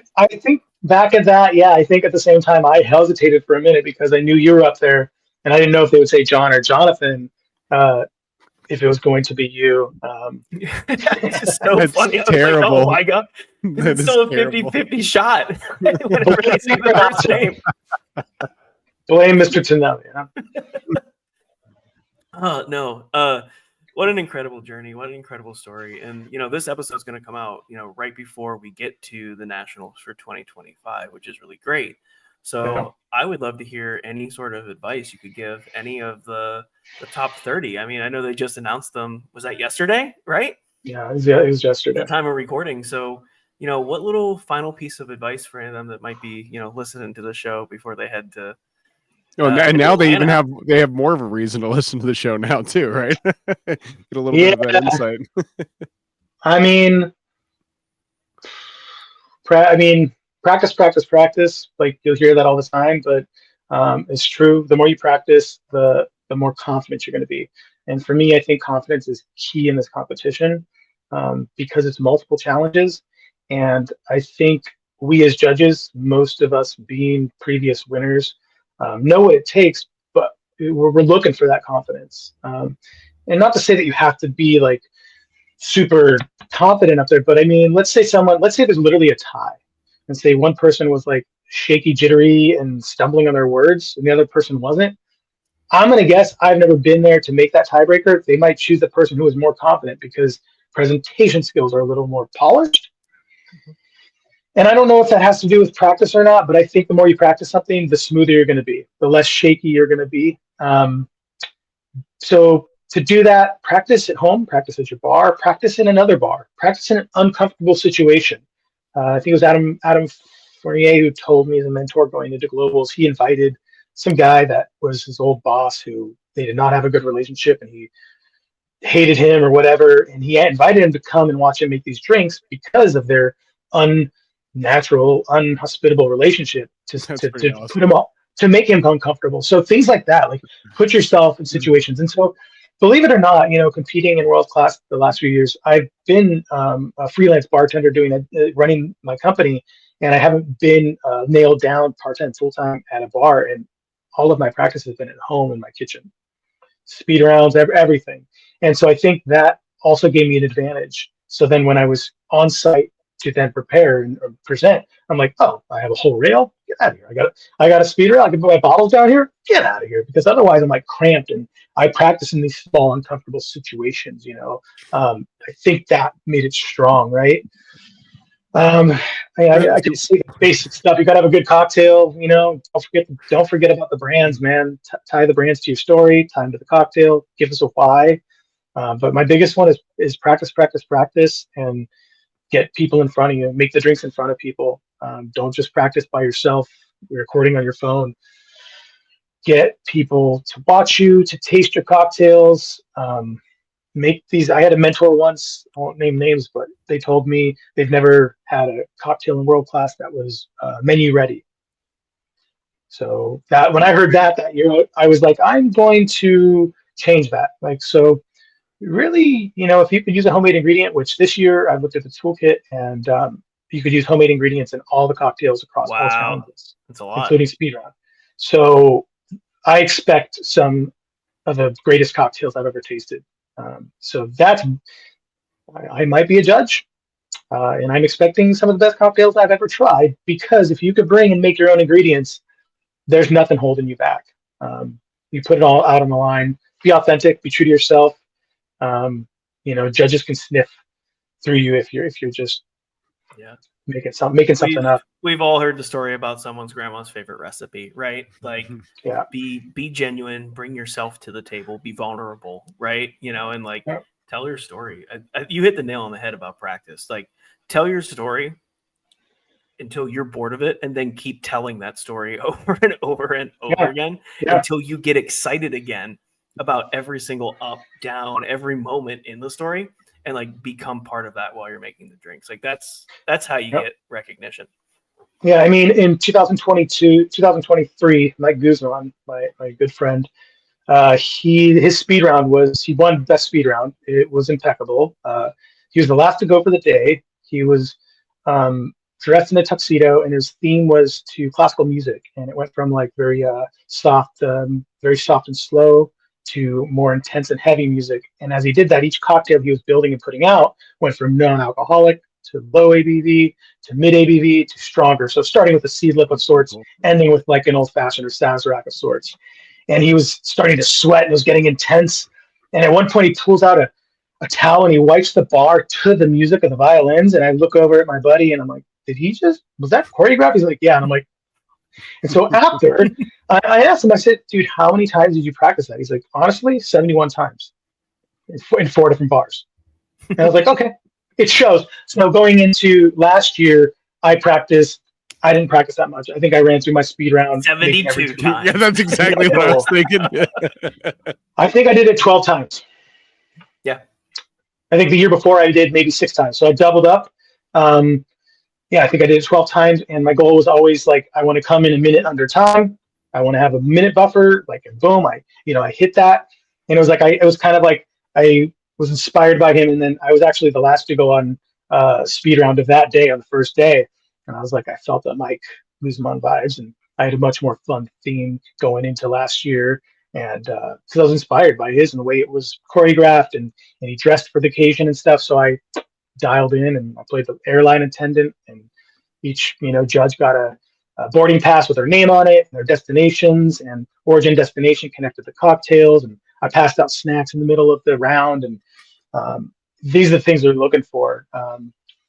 back at that, I think at the same time I hesitated for a minute because I knew you were up there, and I didn't know if they would say John or Jonathan, if it was going to be you. It's just so funny. Terrible. I was like, oh my God. It's still a 50-50 shot whenever they say the first name. Blame Mr. Tonelli. Oh, no. What an incredible journey. What an incredible story. And, this episode is going to come out, right before we get to the Nationals for 2025, which is really great. So I would love to hear any sort of advice you could give any of the top 30. I mean, I know they just announced them. Was that yesterday, right? Yeah, it was yesterday. At the time of recording. So, what little final piece of advice for any of them that might be, listening to the show before they head to and now they even have more of a reason to listen to the show now too, right? Get a little bit of that insight. I mean, practice. Like you'll hear that all the time, but it's true. The more you practice, the more confident you're going to be. And for me, I think confidence is key in this competition because it's multiple challenges. And I think we as judges, most of us being previous winners, know what it takes, but we're looking for that confidence. And not to say that you have to be like super confident up there, but I mean, let's say there's literally a tie, and say one person was like shaky, jittery, and stumbling on their words, and the other person wasn't. I'm gonna guess, I've never been there to make that tiebreaker. They might choose the person who is more confident because presentation skills are a little more polished. And I don't know if that has to do with practice or not, but I think the more you practice something, the smoother you're going to be, the less shaky you're going to be. So to do that, practice at home, practice at your bar, practice in another bar, practice in an uncomfortable situation. I think it was Adam Fournier who told me, as a mentor going into globals, he invited some guy that was his old boss who they did not have a good relationship and he hated him or whatever. And he invited him to come and watch him make these drinks because of their unnatural, unhospitable relationship to awesome. Put him all, to make him uncomfortable. So things like that, like put yourself in situations. And so believe it or not, competing in World Class the last few years, I've been a freelance bartender running my company, and I haven't been nailed down part-time, full-time at a bar. And all of my practice has been at home in my kitchen, speed rounds, everything. And so I think that also gave me an advantage. So then when I was on site to then prepare and present, I'm like, oh, I have a whole rail. Get out of here. I got a speed rail. I can put my bottles down here. Get out of here, because otherwise I'm like cramped, and I practice in these small, uncomfortable situations. I think that made it strong, right? I can see the basic stuff. You got to have a good cocktail. Don't forget about the brands, man. Tie the brands to your story. Tie them to the cocktail. Give us a why. But my biggest one is practice, and get people in front of you. Make the drinks in front of people. Don't just practice by yourself, recording on your phone. Get people to watch you, to taste your cocktails. Make these. I had a mentor once, I won't name names, but they told me they've never had a cocktail in World Class that was menu ready. So that when I heard that year, I was like, I'm going to change that. So really, if you could use a homemade ingredient, which this year I looked at the toolkit, and you could use homemade ingredients in all the cocktails across all challenges. That's a lot, including speedrun. So I expect some of the greatest cocktails I've ever tasted. So I might be a judge, and I'm expecting some of the best cocktails I've ever tried, because if you could bring and make your own ingredients, there's nothing holding you back. You put it all out on the line. Be authentic. Be true to yourself. Judges can sniff through you if you're just making something up. We've all heard the story about someone's grandma's favorite recipe, right? Like, be genuine, bring yourself to the table, be vulnerable, right? And tell your story. You hit the nail on the head about practice. Like, tell your story until you're bored of it, and then keep telling that story over and over and over again until you get excited again about every single up, down, every moment in the story, and become part of that while you're making the drinks. That's how you get recognition. Yeah, I mean, in 2023, Mike Guzman, my good friend, his speed round he won best speed round. It was impeccable. He was the last to go for the day. He was dressed in a tuxedo, and his theme was to classical music, and it went from very soft and slow to more intense and heavy music. And as he did that, each cocktail he was building and putting out went from non-alcoholic to low ABV to mid ABV to stronger. So starting with a seedlip of sorts, ending with an old fashioned or Sazerac of sorts. And he was starting to sweat and was getting intense. And at one point he pulls out a towel and he wipes the bar to the music of the violins. And I look over at my buddy and I'm like, was that choreographed? He's like, yeah. And I'm like, And so after, I asked him, I said, dude, how many times did you practice that? He's like, honestly, 71 times in 4 different bars. And I was like, okay, it shows. So going into last year, I didn't practice that much. I think I ran through my speed round 72 times. Yeah, that's exactly what I was thinking. I think I did it 12 times. Yeah. I think the year before I did maybe 6 times. So I doubled up. Yeah, I think I did it 12 times. And my goal was always like, I want to come in a minute under time. I want to have a minute buffer. Like, and boom, I hit that. And it was like, it was kind of like, I was inspired by him. And then I was actually the last to go on speed round of that day on the first day. And I was like, I felt that Mike Guzman vibes. And I had a much more fun theme going into last year. And because I was inspired by his and the way it was choreographed and he dressed for the occasion and stuff. So I dialed in and I played the airline attendant, and each judge got a boarding pass with their name on it and their destinations, and origin destination connected to cocktails, and I passed out snacks in the middle of the round. And these are the things they're looking for.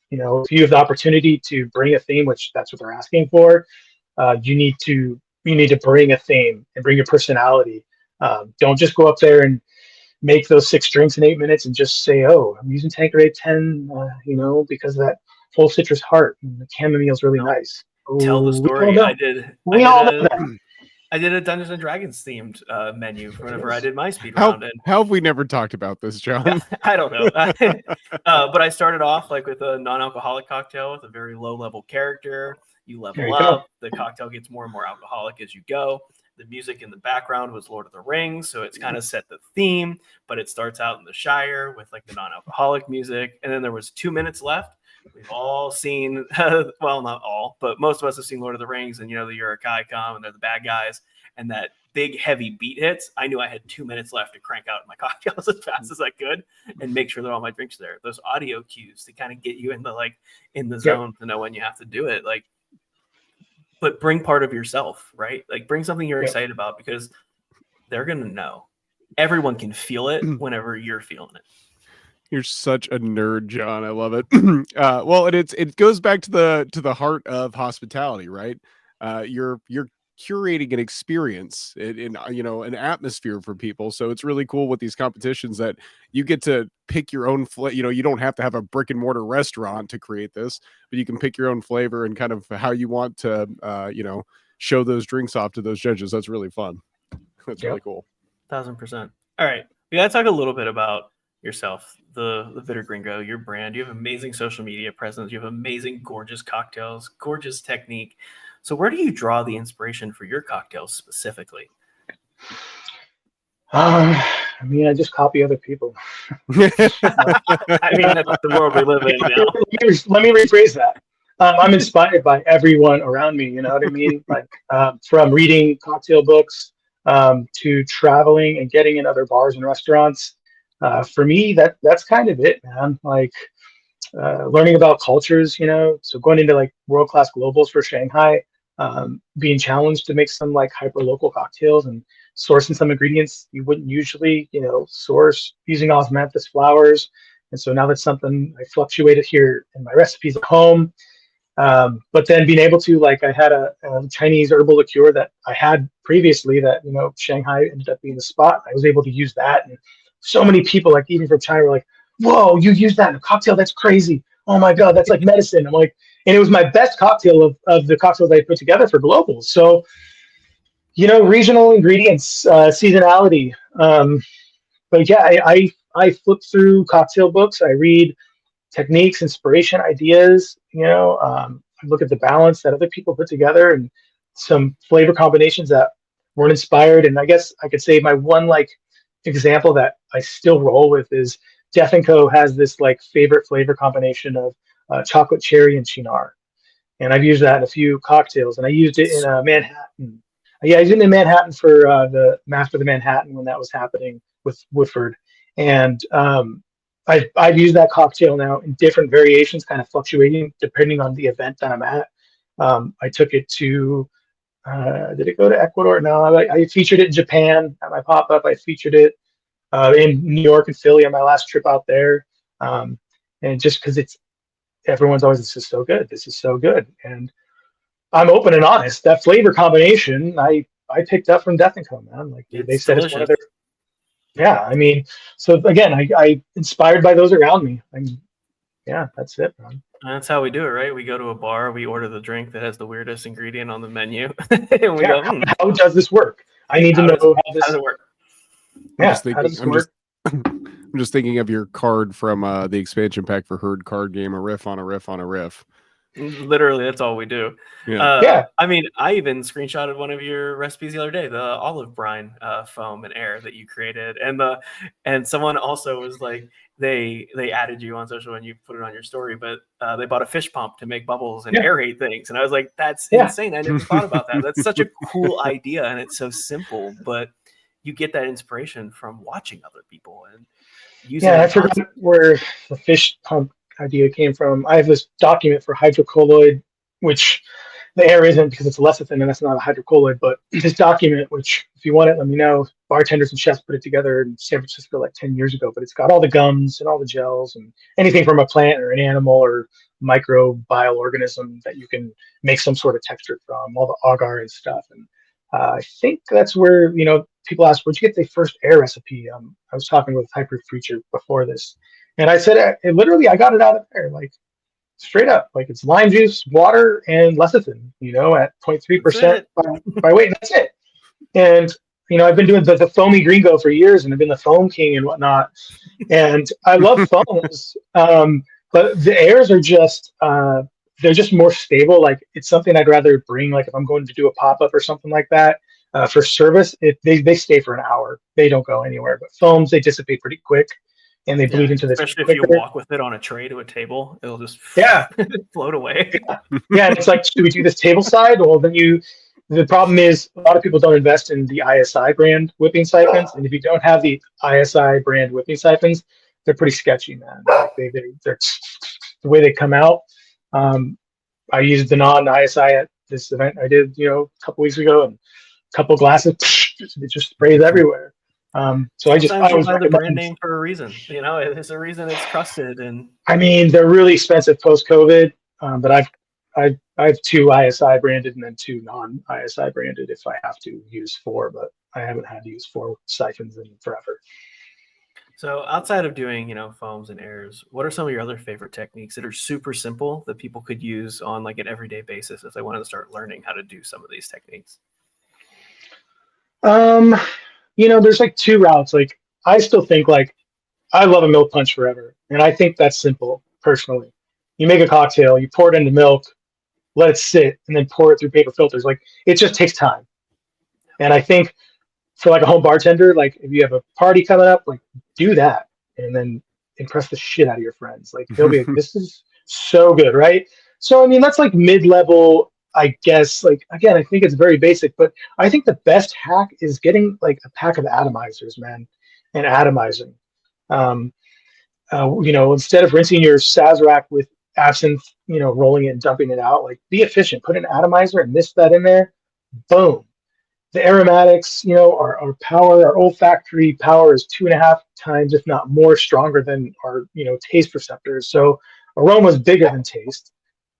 If you have the opportunity to bring a theme, which that's what they're asking for, you need to bring a theme and bring your personality. Don't just go up there and make those 6 drinks in 8 minutes and just say, oh, I'm using Tanqueray 10, because of that whole citrus heart. And the chamomile is really nice. Tell the story. I did a Dungeons and Dragons themed menu whenever I did my speed round. And how have we never talked about this, John? I don't know. But I started off like with a non-alcoholic cocktail with a very low level character. You level up. The cocktail gets more and more alcoholic as you go. The music in the background was Lord of the Rings, so it's kind of set the theme, but it starts out in the Shire with like the non-alcoholic music. And then there was 2 minutes left. We've all seen, well, not all, but most of us have seen Lord of the Rings, and the Uruk-hai come and they're the bad guys, and that big heavy beat hits. I knew I had 2 minutes left to crank out my cocktails as fast as I could and make sure that all my drinks are there. Those audio cues to kind of get you in the zone to know when you have to do it. But bring part of yourself, right? Like bring something you're excited about, because they're going to know. Everyone can feel it whenever you're feeling it. You're such a nerd, John. I love it. Well, and it goes back to the heart of hospitality, right? You're curating an experience in an atmosphere for people. So it's really cool with these competitions that you get to pick your own you don't have to have a brick and mortar restaurant to create this, but you can pick your own flavor and kind of how you want to show those drinks off to those judges. That's really fun. That's really cool. 1000%. All right, we got to talk a little bit about yourself, the Bitter Gringo, your brand. You have amazing social media presence. You have amazing, gorgeous cocktails, gorgeous technique. So where do you draw the inspiration for your cocktails specifically? I just copy other people. That's the world we live in now. Let me rephrase that. I'm inspired by everyone around me. You know what I mean? Like from reading cocktail books to traveling and getting in other bars and restaurants. For me, that's kind of it, man. Like learning about cultures, so going into like World Class Globals for Shanghai, being challenged to make some like hyper local cocktails and sourcing some ingredients you wouldn't usually, source, using osmanthus flowers. And so now that's something I fluctuated here in my recipes at home. But then being able to, like, I had a Chinese herbal liqueur that I had previously that, Shanghai ended up being the spot. I was able to use that. And so many people, like even from China, were like, whoa, you used that in a cocktail? That's crazy. Oh my God, that's like medicine. I'm like, and it was my best cocktail of the cocktails I put together for globals. So, regional ingredients, seasonality. But yeah, I flip through cocktail books. I read techniques, inspiration, ideas. I look at the balance that other people put together and some flavor combinations that weren't inspired. And I guess I could say my one example that I still roll with is Def & Co has this favorite flavor combination of chocolate cherry and Cynar. And I've used that in a few cocktails, and I used it in Manhattan. Yeah, I used it in Manhattan for the Master of the Manhattan when that was happening with Woodford. And I've used that cocktail now in different variations, kind of fluctuating depending on the event that I'm at. I took it to, did it go to Ecuador? No, I featured it in Japan at my pop-up. I featured it in New York and Philly on my last trip out there. And just because everyone's always, this is so good. This is so good. And I'm open and honest. That flavor combination, I picked up from Death and Co, man. Like they It's said, it's one of delicious. their. Yeah, I mean, so again, I inspired by those around me. Yeah, that's it, man. That's how we do it, right? We go to a bar, we order the drink that has the weirdest ingredient on the menu, and we go, how does this work? I need to know how does it work? Yeah, how does this work? I'm just thinking of your card from the expansion pack for Herd card game, a riff on a riff on a riff. Literally, that's all we do. Yeah. I mean, I even screenshotted one of your recipes the other day, the olive brine foam and air that you created, and someone also was like, they added you on social and you put it on your story, but they bought a fish pump to make bubbles and aerate things, and I was like, that's insane. I never thought about that. That's such a cool idea, and it's so simple, but you get that inspiration from watching other people and using. Yeah, I forgot where the fish pump idea came from. I have this document for hydrocolloid, which the air isn't because it's lecithin and that's not a hydrocolloid, but this document, which if you want it, let me know. Bartenders and chefs put it together in San Francisco like 10 years ago, but it's got all the gums and all the gels and anything from a plant or an animal or microbial organism that you can make some sort of texture from, all the agar and stuff. And I think that's where, people ask, where'd you get the first air recipe? I was talking with Hyper Preacher before this, and I said, literally, I got it out of there, like straight up, like it's lime juice, water, and lecithin, at 0.3% by weight. And that's it. And I've been doing the foamy gringo for years, and I've been the foam king and whatnot. And I love foams, but the airs are just they're just more stable. Like it's something I'd rather bring. Like if I'm going to do a pop up or something like that. For service, they stay for an hour. They don't go anywhere. But foams, they dissipate pretty quick, and they bleed into this. Especially if you walk with it on a tray to a table, it'll just float away. Yeah, and it's like, should we do this table side? Well, then the problem is a lot of people don't invest in the ISI brand whipping siphons, and if you don't have the ISI brand whipping siphons, they're pretty sketchy, man. Like they're the way they come out. I used the non-ISI at this event I did, a couple weeks ago, and couple glasses, it just sprays everywhere. So I was the brand name for a reason. There's a reason it's trusted. And I mean, they're really expensive post-COVID, but I have 2 ISI branded and then 2 non-ISI branded if I have to use 4, but I haven't had to use 4 siphons in forever. So outside of doing, foams and airs, what are some of your other favorite techniques that are super simple that people could use on like an everyday basis if they wanted to start learning how to do some of these techniques? There's like 2 routes. Like I still think like I love a milk punch forever. And I think that's simple personally. You make a cocktail, you pour it into milk, let it sit, and then pour it through paper filters. Like it just takes time. And I think for like a home bartender, like if you have a party coming up, like do that and then impress the shit out of your friends. Like they'll be like, this is so good, right? So I mean that's like mid-level, I guess. Like again, I think it's very basic, but I think the best hack is getting like a pack of atomizers, man, and atomizing. Instead of rinsing your Sazerac with absinthe, rolling it and dumping it out, like be efficient. Put an atomizer and mist that in there. Boom. The aromatics, our power, our olfactory power is 2.5 times, if not more, stronger than our, taste receptors. So aroma is bigger than taste.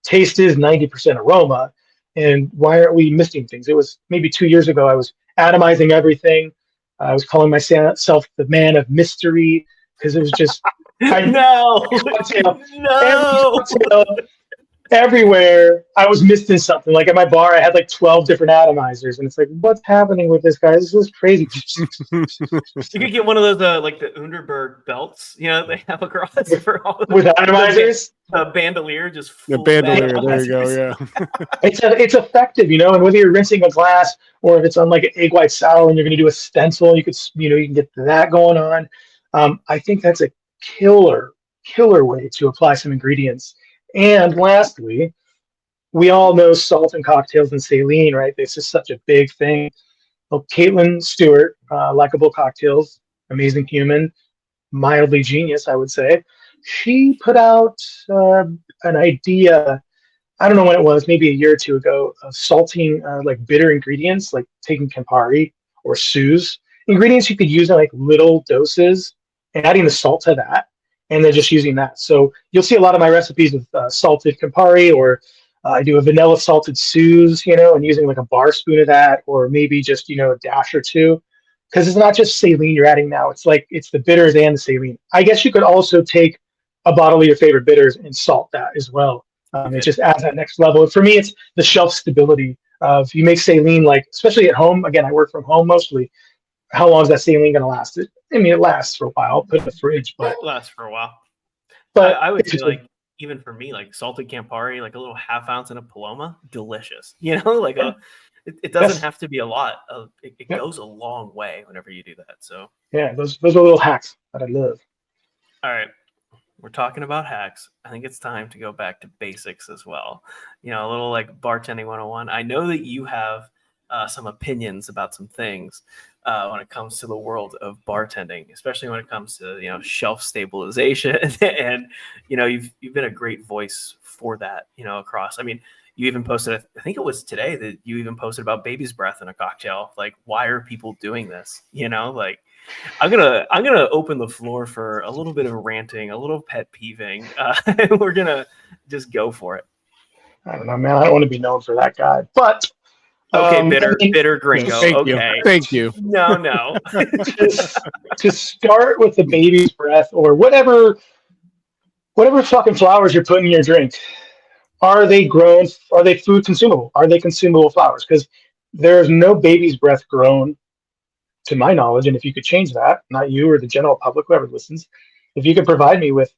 Taste is 90% aroma. And why aren't we misting things? It was maybe 2 years ago, I was atomizing everything. I was calling myself the man of mystery because it was just No. Everywhere I was misting something. Like at my bar, I had like 12 different atomizers, and it's like, what's happening with this guy? This is crazy. You could get one of those like the Underberg belts, they have across for all with atomizers. The bandolier just the bandolier. There you go. Yeah, it's effective, and whether you're rinsing a glass or if it's on like an egg white sour and you're going to do a stencil, you can get that going on. I think that's a killer way to apply some ingredients. And lastly, we all know salt in cocktails and saline, right? This is such a big thing. Well, Caitlin Stewart, Likeable Cocktails, amazing human, mildly genius, I would say. She put out an idea, I don't know when it was, maybe a year or 2 ago, of salting like bitter ingredients, like taking Campari or Suze, ingredients you could use in like little doses and adding the salt to that. And then just using that. So you'll see a lot of my recipes with salted Campari or I do a vanilla salted Suze, and using like a bar spoon of that, or maybe just, a dash or two. Because it's not just saline you're adding now. It's like it's the bitters and the saline. I guess you could also take a bottle of your favorite bitters and salt that as well. It just adds that next level. For me, it's the shelf stability of you make saline, like especially at home. Again, I work from home mostly. How long is that saline going to last? It lasts for a while. I'll put it in the fridge, but It lasts for a while. But I would say like even for me, like salted Campari, like a little half ounce in a Paloma, delicious. Like it doesn't have to be a lot. It goes a long way whenever you do that. So yeah, those are little hacks that I love. All right. We're talking about hacks. I think it's time to go back to basics as well. A little like bartending 101. I know that you have some opinions about some things when it comes to the world of bartending, especially when it comes to shelf stabilization, and you've been a great voice for that. Across. I mean, you even posted. I think it was today that you even posted about baby's breath in a cocktail. Like, why are people doing this? Like. I'm gonna open the floor for a little bit of ranting, a little pet peeving. We're gonna just go for it. I don't know, man. I don't want to be known for that guy, but okay, bitter gringo. Thank you. No. to start with the baby's breath or whatever fucking flowers you're putting in your drink, are they grown? Are they food consumable? Are they consumable flowers? Because there's no baby's breath grown, to my knowledge, and if you could change that, not you or the general public, whoever listens, if you could provide me with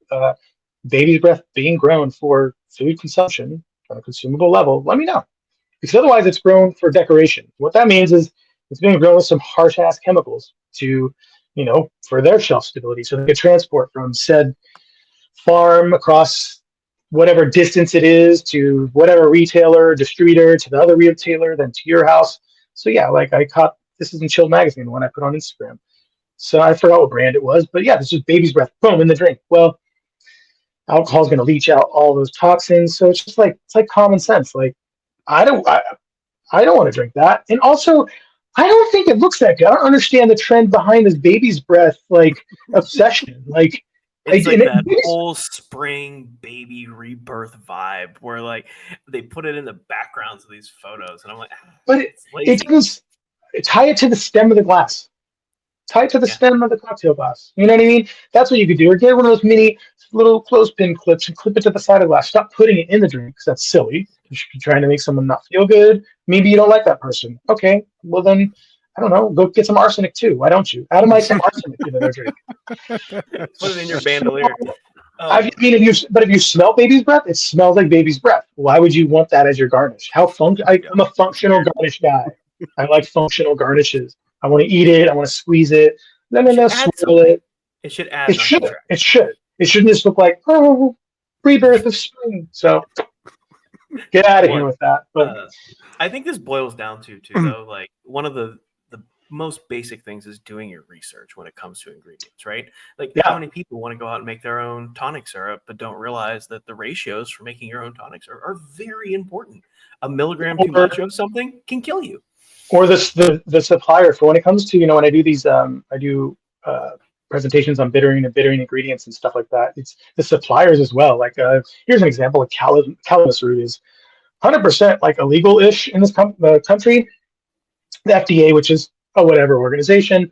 baby's breath being grown for food consumption on a consumable level, let me know. Because otherwise it's grown for decoration. What that means is it's being grown with some harsh ass chemicals to, for their shelf stability. So they could transport from said farm across whatever distance it is to whatever retailer, distributor, to the other retailer, then to your house. So yeah, like I caught this is in Chill Magazine, the one I put on Instagram. So I forgot what brand it was, but yeah, this is baby's breath, boom, in the drink. Well, alcohol is going to leach out all those toxins. So it's just like, common sense. Like, I don't want to drink that. And also, I don't think it looks that good. I don't understand the trend behind this baby's breath, like, obsession. Like, it's like that whole spring baby rebirth vibe where like they put it in the backgrounds of these photos. And I'm like, but tie it to the stem of the glass. Tie it to the stem of the cocktail glass. You know what I mean? That's what you could do. Or get one of those mini little clothespin clips and clip it to the side of the glass. Stop putting it in the drink because that's silly. You should be trying to make someone not feel good. Maybe you don't like that person. Okay, well then, I don't know. Go get some arsenic too. Why don't you? Atomize some arsenic in their drink. Put it in your bandolier. If you smell baby's breath, it smells like baby's breath. Why would you want that as your garnish? I'm a functional garnish guy. I like functional garnishes. I want to eat it. I want to squeeze it. No, swirl it. It should add. It should. It should. It shouldn't just look like rebirth of spring. So get out of here with that. But I think this boils down to though, like one of the most basic things is doing your research when it comes to ingredients, right? Like how many people want to go out and make their own tonic syrup, but don't realize that the ratios for making your own tonics are very important. A milligram too much of something can kill you. Or the supplier for when it comes to, when I do these, presentations on bittering and bittering ingredients and stuff like that. It's the suppliers as well. Like here's an example of calamus root is 100% like illegal-ish in this country. The FDA, which is a whatever organization,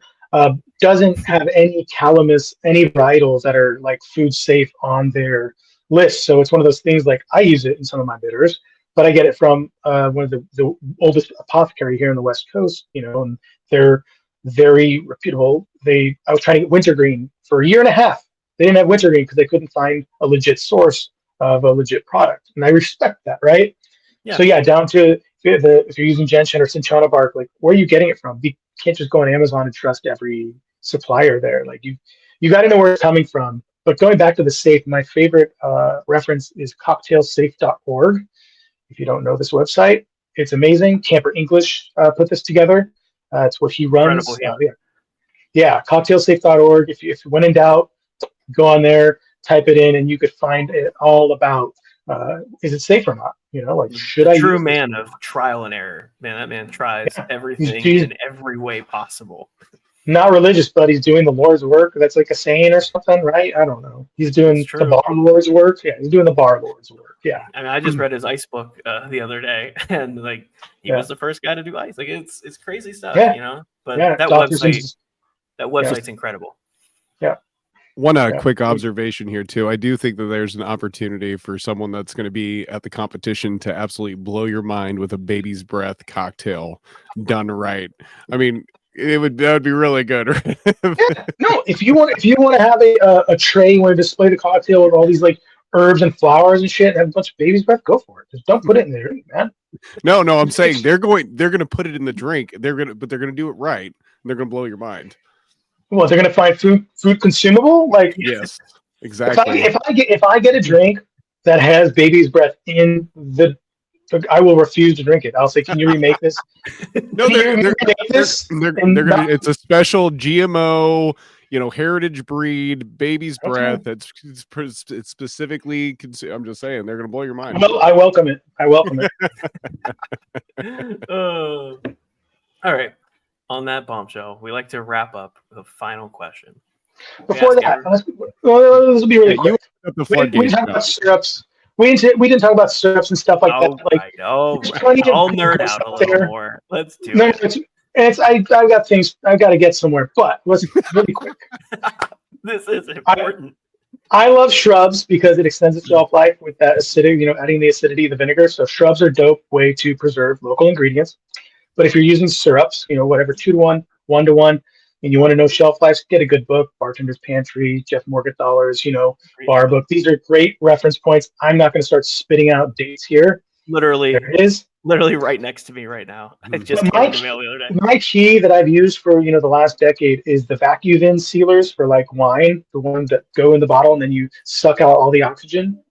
doesn't have any calamus, any varietals that are like food safe on their list. So it's one of those things like I use it in some of my bitters, but I get it from one of the oldest apothecary here on the West Coast, and they're very reputable. I was trying to get wintergreen for a year and a half. They didn't have wintergreen because they couldn't find a legit source of a legit product. And I respect that, right? Yeah. So down to if you're using gentian or cinchona bark, like where are you getting it from? You can't just go on Amazon and trust every supplier there. Like you got to know where it's coming from. But going back to the safe, my favorite reference is cocktailsafe.org. If you don't know this website, it's amazing. Camper English put this together. It's what he runs. Cocktailsafe.org. If when in doubt, go on there, type it in, and you could find it all about is it safe or not? Should I? True man of trial and error. Man, that man tries everything in every way possible. not religious, but he's doing the Lord's work. That's like a saying or something, right? I don't know. He's doing the bar Lord's work. Yeah, he's doing the bar Lord's work. Yeah. I mean, I just read his ice book the other day, and like he was the first guy to do ice. Like it's crazy stuff, you know. But that website's incredible. Yeah. One quick observation here too. I do think that there's an opportunity for someone that's going to be at the competition to absolutely blow your mind with a baby's breath cocktail done right. I mean, that would be really good. No, if you want to have a tray where to display the cocktail with all these like herbs and flowers and shit and have a bunch of baby's breath, go for it. Just don't put it in there, man. No, I'm saying they're going to put it in the drink. They're going to do it right. And they're going to blow your mind. Well, they're going to find food consumable? Like, yes, exactly. If I get a drink that has baby's breath in the, I will refuse to drink it. I'll say, can you remake this? No, they're gonna. It's a special GMO, heritage breed baby's breath. That's it's specifically. I'm just saying, they're gonna blow your mind. Well, I welcome it. All right. On that bombshell, we like to wrap up with a final question. Before that, this will be really quick. We didn't talk about syrups. We didn't talk about syrups and stuff like that. Like, I'll nerd out a little more. Let's do it. I've got things. I've got to get somewhere, but let's really quick. This is important. I love shrubs because it extends its shelf life with that acidity. Adding the acidity of the vinegar. So shrubs are a dope way to preserve local ingredients. But if you're using syrups, whatever 2-to-1, 1-to-1, and you want to know shelf lives, get a good book, Bartender's Pantry, Jeff Morgenthaler's, bar book. These are great reference points. I'm not going to start spitting out dates here. Literally, there it is. Literally right next to me right now. I just came in the mail the other day. My key that I've used for the last decade is the vacuum sealers for like wine, the ones that go in the bottle and then you suck out all the oxygen.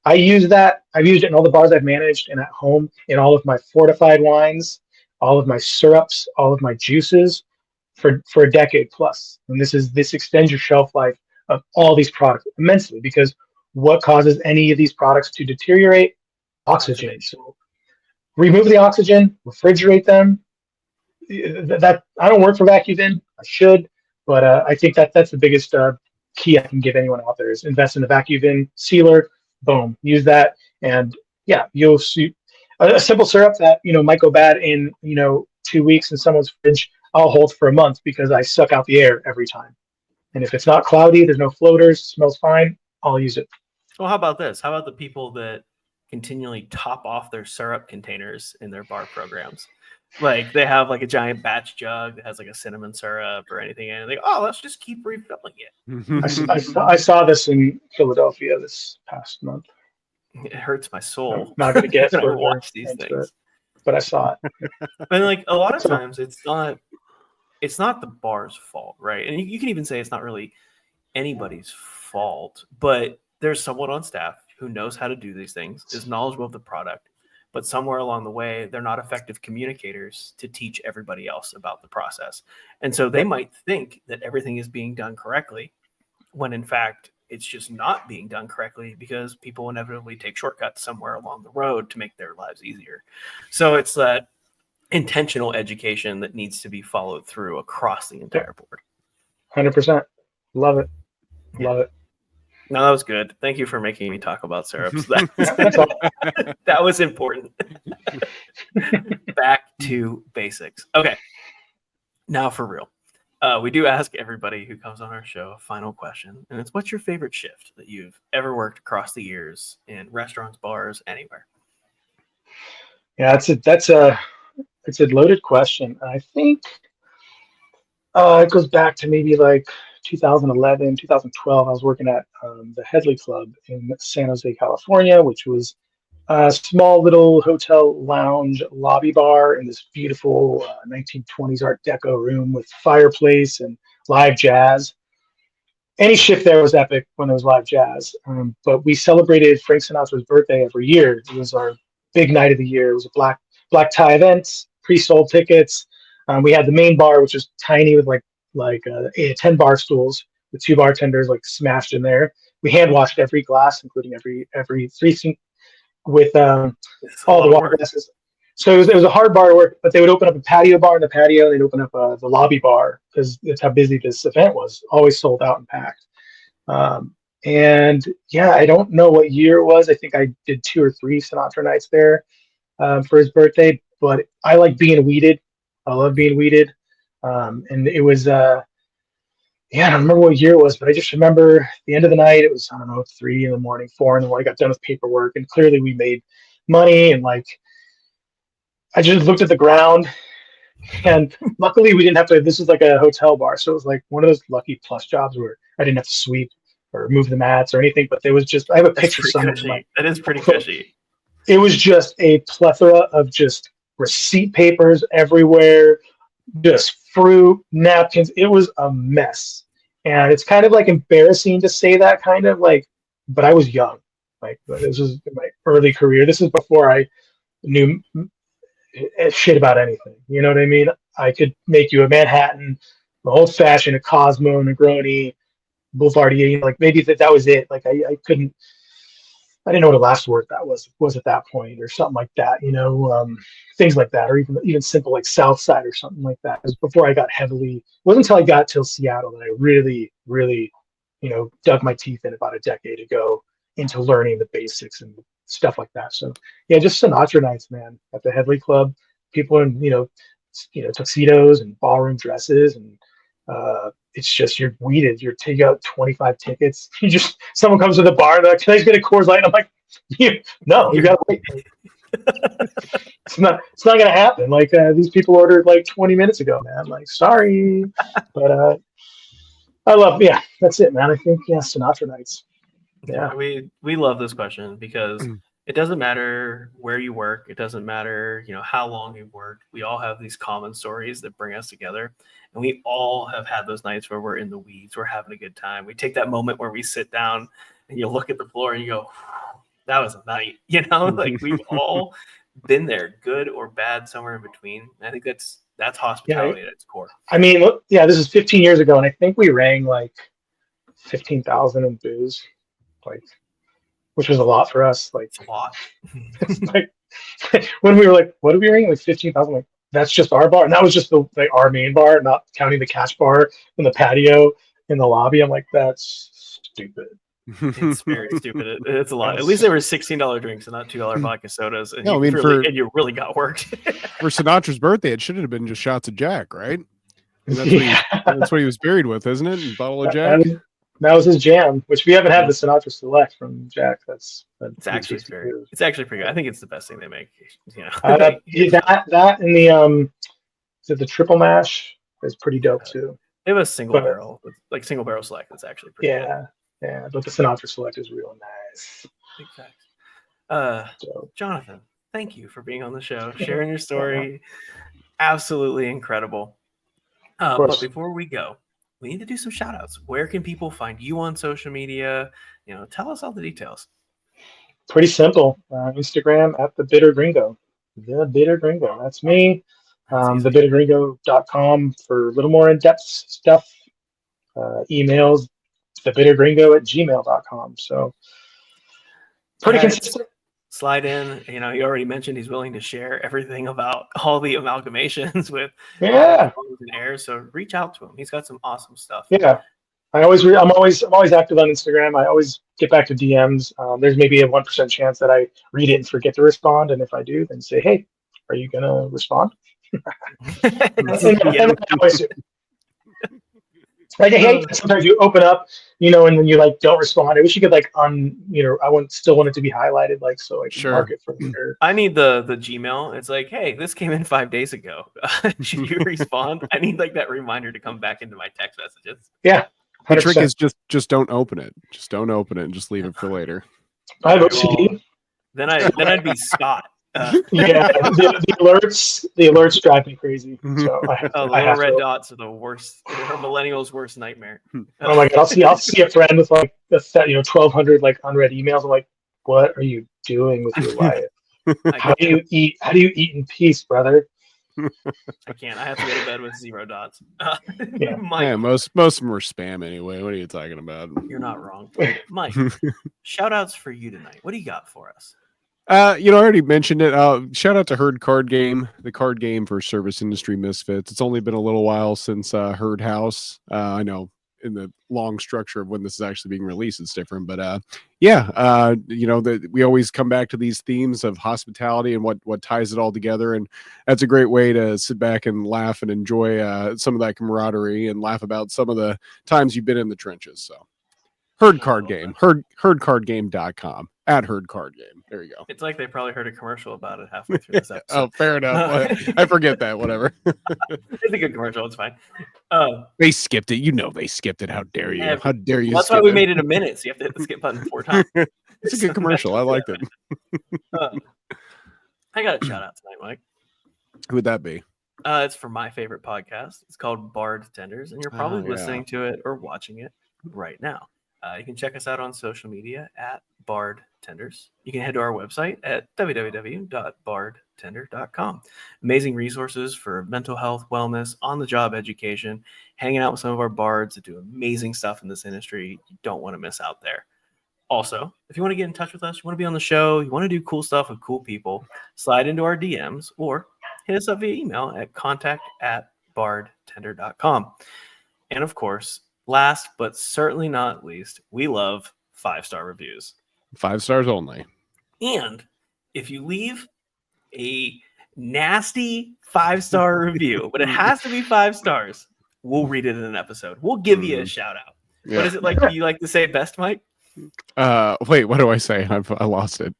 I use that. I've used it in all the bars I've managed and at home in all of my fortified wines, all of my syrups, all of my juices for a decade plus. And this extends your shelf life of all these products immensely, because what causes any of these products to deteriorate? Oxygen. So remove the oxygen, refrigerate them. That I don't work for vacuum. I should, but I think that's the biggest key I can give anyone out there is invest in a vacuum sealer. Boom, use that, and yeah, you'll see a simple syrup that might go bad in 2 weeks in someone's fridge. I'll hold for a month because I suck out the air every time. And if it's not cloudy, there's no floaters, smells fine, I'll use it. Well, how about this? How about the people that continually top off their syrup containers in their bar programs? Like they have like a giant batch jug that has like a cinnamon syrup or anything, and they go, "Oh, let's just keep refilling it." I saw this in Philadelphia this past month. It hurts my soul. I'm not going to get to watch these things, but I saw it. And like a lot of times, it's not the bar's fault, right? And you can even say it's not really anybody's fault, but there's someone on staff who knows how to do these things, is knowledgeable of the product, but somewhere along the way, they're not effective communicators to teach everybody else about the process. And so they might think that everything is being done correctly, when in fact, it's just not being done correctly because people inevitably take shortcuts somewhere along the road to make their lives easier. So it's that intentional education that needs to be followed through across the entire board. 100%. Love it. Love it. No, that was good. Thank you for making me talk about syrups. That was important. Back to basics. Okay. Now for real. We do ask everybody who comes on our show a final question, and it's, what's your favorite shift that you've ever worked across the years in restaurants, bars, anywhere? Yeah, it's a loaded question. I think it goes back to maybe like 2011, 2012. I was working at the Headley Club in San Jose, California, which was a small little hotel lounge lobby bar in this beautiful 1920s Art Deco room with fireplace and live jazz. Any shift there was epic when there was live jazz. But we celebrated Frank Sinatra's birthday every year. It was our big night of the year. It was a black tie event, pre-sold tickets. We had the main bar, which was tiny with like 10 bar stools with 2 bartenders like smashed in there. We hand washed every glass, including every 3 sink with all the water glasses. So it was a hard bar to work, but they would open up a patio bar in the patio. They'd open up the lobby bar because that's how busy this event was. Always sold out and packed. And yeah, I don't know what year it was. I think I did 2 or 3 Sinatra nights there for his birthday. But I like being weeded. I love being weeded. And it was yeah, I don't remember what year it was, but I just remember the end of the night. It was, I don't know, 3 in the morning, 4 in the morning. I got done with paperwork, and clearly we made money. And like, I just looked at the ground, and luckily we didn't have to. This was like a hotel bar, so it was like one of those lucky plus jobs where I didn't have to sweep or move the mats or anything. But there was just, I have a picture somewhere. That is pretty fishy. It was just a plethora of just receipt papers everywhere, just fruit, napkins. It was a mess. And it's kind of like embarrassing to say that, kind of like, but I was young. Like, this was my early career. This is before I knew shit about anything. You know what I mean? I could make you a Manhattan, an old fashioned, a Cosmo, Negroni, Boulevardier. You know, like maybe that was it. Like I couldn't. I didn't know what a last word that was at that point, or something like that. You know, things like that, or even simple like South Side or something like that. It was before I got heavily. It wasn't until I got to Seattle that I really, really, dug my teeth in about a decade ago into learning the basics and stuff like that. So yeah, just Sinatra nights, man, at the Headley Club. People in tuxedos and ballroom dresses, and it's just you're weeded. You take out 25 tickets. Someone comes to the bar and they're like, "Can I just get a Coors Light?" And I'm like, "No, you gotta wait." It's not gonna happen. Like these people ordered like 20 minutes ago, man. Like, sorry, but I love. Yeah, that's it, man. I think Sinatra nights. Yeah, we love this question because it doesn't matter where you work. It doesn't matter, how long you've worked. We all have these common stories that bring us together. And we all have had those nights where we're in the weeds. We're having a good time. We take that moment where we sit down and you look at the floor and you go, that was a night. Like we've all been there, good or bad, somewhere in between. And I think that's hospitality at its core. I mean, yeah, this is 15 years ago. And I think we rang like 15,000 in booze, like, which was a lot for us. Like, it's a lot. Like, when we were like, what are we ring? Like 15,000. Like, that's just our bar. And that was just our main bar, not counting the cash bar and the patio in the lobby. I'm like, that's stupid. It's very stupid. It's a lot. At least they were $16 drinks and not $2 vodka sodas. And you really got worked. For Sinatra's birthday, it should have been just shots of Jack, right? That's what he was buried with, isn't it? A bottle of Jack. That was his jam, which we haven't had the Sinatra Select from Jack. It's actually pretty good. I think it's the best thing they make. That and the the triple mash is pretty dope too. It was single barrel select. That's actually pretty good. Yeah, but the Sinatra Select is real nice. Exactly. Jonathan, thank you for being on the show, sharing your story. Absolutely incredible. But before we go, we need to do some shout outs. Where can people find you on social media? Tell us all the details. Pretty simple. Instagram at the Bitter Gringo. The Bitter Gringo. That's me. Thebittergringo.com for a little more in-depth stuff. Emails, thebittergringo@gmail.com. So pretty consistent. Slide in. He already mentioned he's willing to share everything about all the amalgamations with air. So reach out to him. He's got some awesome stuff. Yeah, I'm always active on Instagram. I always get back to DMs. There's maybe a 1% chance that I read it and forget to respond, and if I do, then say, "Hey, are you gonna respond?" Like, hey, sometimes you open up, and then you like don't respond. I wish you could I still want it to be highlighted, like, so I can mark it for later. I need the Gmail. It's like, hey, this came in 5 days ago. Should you respond? I need like that reminder to come back into my text messages. Yeah. 100%. The trick is just don't open it. Just don't open it and just leave it for later. I have OCD. Then I'd be Scott. The alerts drive me crazy. So the little red dots are the worst. They're millennials' worst nightmare. Oh my god! I'll see a friend with like 1,200 like unread emails. I'm like, what are you doing with your life? How do you eat? How do you eat in peace, brother? I can't. I have to go to bed with 0 dots. Most of them are spam anyway. What are you talking about? You're not wrong, Mike. Shout outs for you tonight. What do you got for us? I already mentioned it. Shout out to Herd Card Game, the card game for service industry misfits. It's only been a little while since Herd House. I know in the long structure of when this is actually being released, it's different. But we always come back to these themes of hospitality and what ties it all together. And that's a great way to sit back and laugh and enjoy some of that camaraderie and laugh about some of the times you've been in the trenches. So Herd Card Game, herdcardgame.com. At Herd Card Game. There you go. It's like they probably heard a commercial about it halfway through this episode. Oh, fair enough. I forget that. Whatever. It's a good commercial. It's fine. They skipped it. They skipped it. How dare you? How dare you? Well, that's why we made it a minute. So you have to hit the skip button 4 times. It's a good commercial. I liked it. I got a shout out tonight, Mike. Who would that be? It's for my favorite podcast. It's called Bardtenders, and you're probably listening to it or watching it right now. You can check us out on social media at Bardtenders. You can head to our website at www.bardtender.com. Amazing resources for mental health, wellness, on-the-job education, hanging out with some of our bards that do amazing stuff in this industry. You don't want to miss out there. Also, if you want to get in touch with us, you want to be on the show, you want to do cool stuff with cool people, slide into our DMs or hit us up via email at contact@bardtender.com. And of course, last but certainly not least, we love 5-star reviews. 5 stars only. And if you leave a nasty 5-star review, but it has to be 5 stars, we'll read it in an episode. We'll give you a shout out. Yeah. What is it like? Do you like to say best, Mike? Wait, what do I say? I lost it.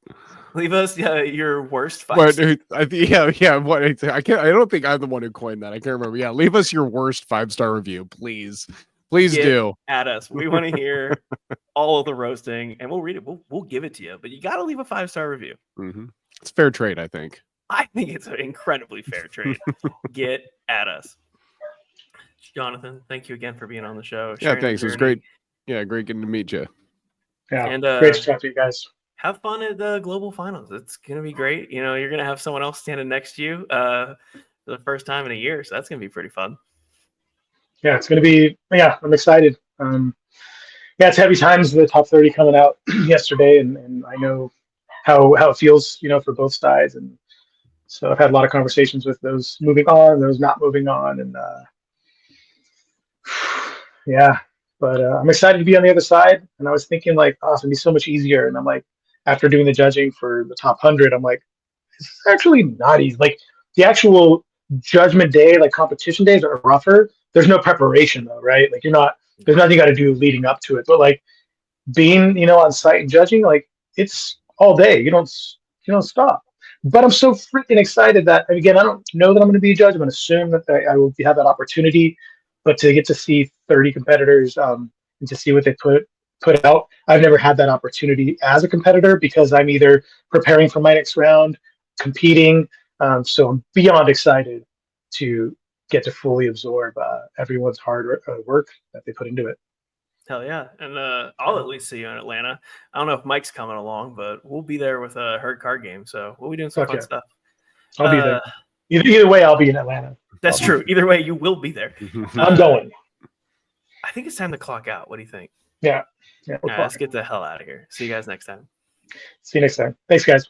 Leave us your worst 5 stars. Yeah. What I don't think I'm the one who coined that. I can't remember. Yeah, leave us your worst 5-star review, please. Please do. At us. We want to hear all of the roasting, and we'll read it. We'll give it to you, but you got to leave a 5-star review. Mm-hmm. It's fair trade, I think. I think it's an incredibly fair trade. Get at us. Jonathan, thank you again for being on the show. Yeah, thanks. It was great. Yeah, great getting to meet you. Yeah, and great to talk to you guys. Have fun at the global finals. It's going to be great. You're going to have someone else standing next to you for the first time in a year, so that's going to be pretty fun. Yeah, it's going to be, I'm excited. It's heavy times, the top 30 coming out yesterday, and I know how it feels, for both sides. And so I've had a lot of conversations with those moving on, those not moving on. And but I'm excited to be on the other side. And I was thinking it's going to be so much easier. And I'm like, after doing the judging for the top 100, I'm like, it's actually not easy. Like the actual judgment day, competition days are rougher. There's no preparation though, right? There's nothing you got to do leading up to it. But being, on site and judging, it's all day. You don't stop. But I'm so freaking excited that, again, I don't know that I'm going to be a judge. I'm going to assume that I will have that opportunity. But to get to see 30 competitors and to see what they put out, I've never had that opportunity as a competitor because I'm either preparing for my next round, competing. So I'm beyond excited to get to fully absorb everyone's hard work that they put into it. Hell yeah. And I'll at least see you in Atlanta. I don't know if Mike's coming along, but we'll be there with a Herd Card Game. So we'll be doing some fun stuff. I'll be there. Either way, I'll be in Atlanta. That's true. Either way, you will be there. I'm going. I think it's time to clock out. What do you think? Yeah. Let's get the hell out of here. See you guys next time. See you next time. Thanks, guys.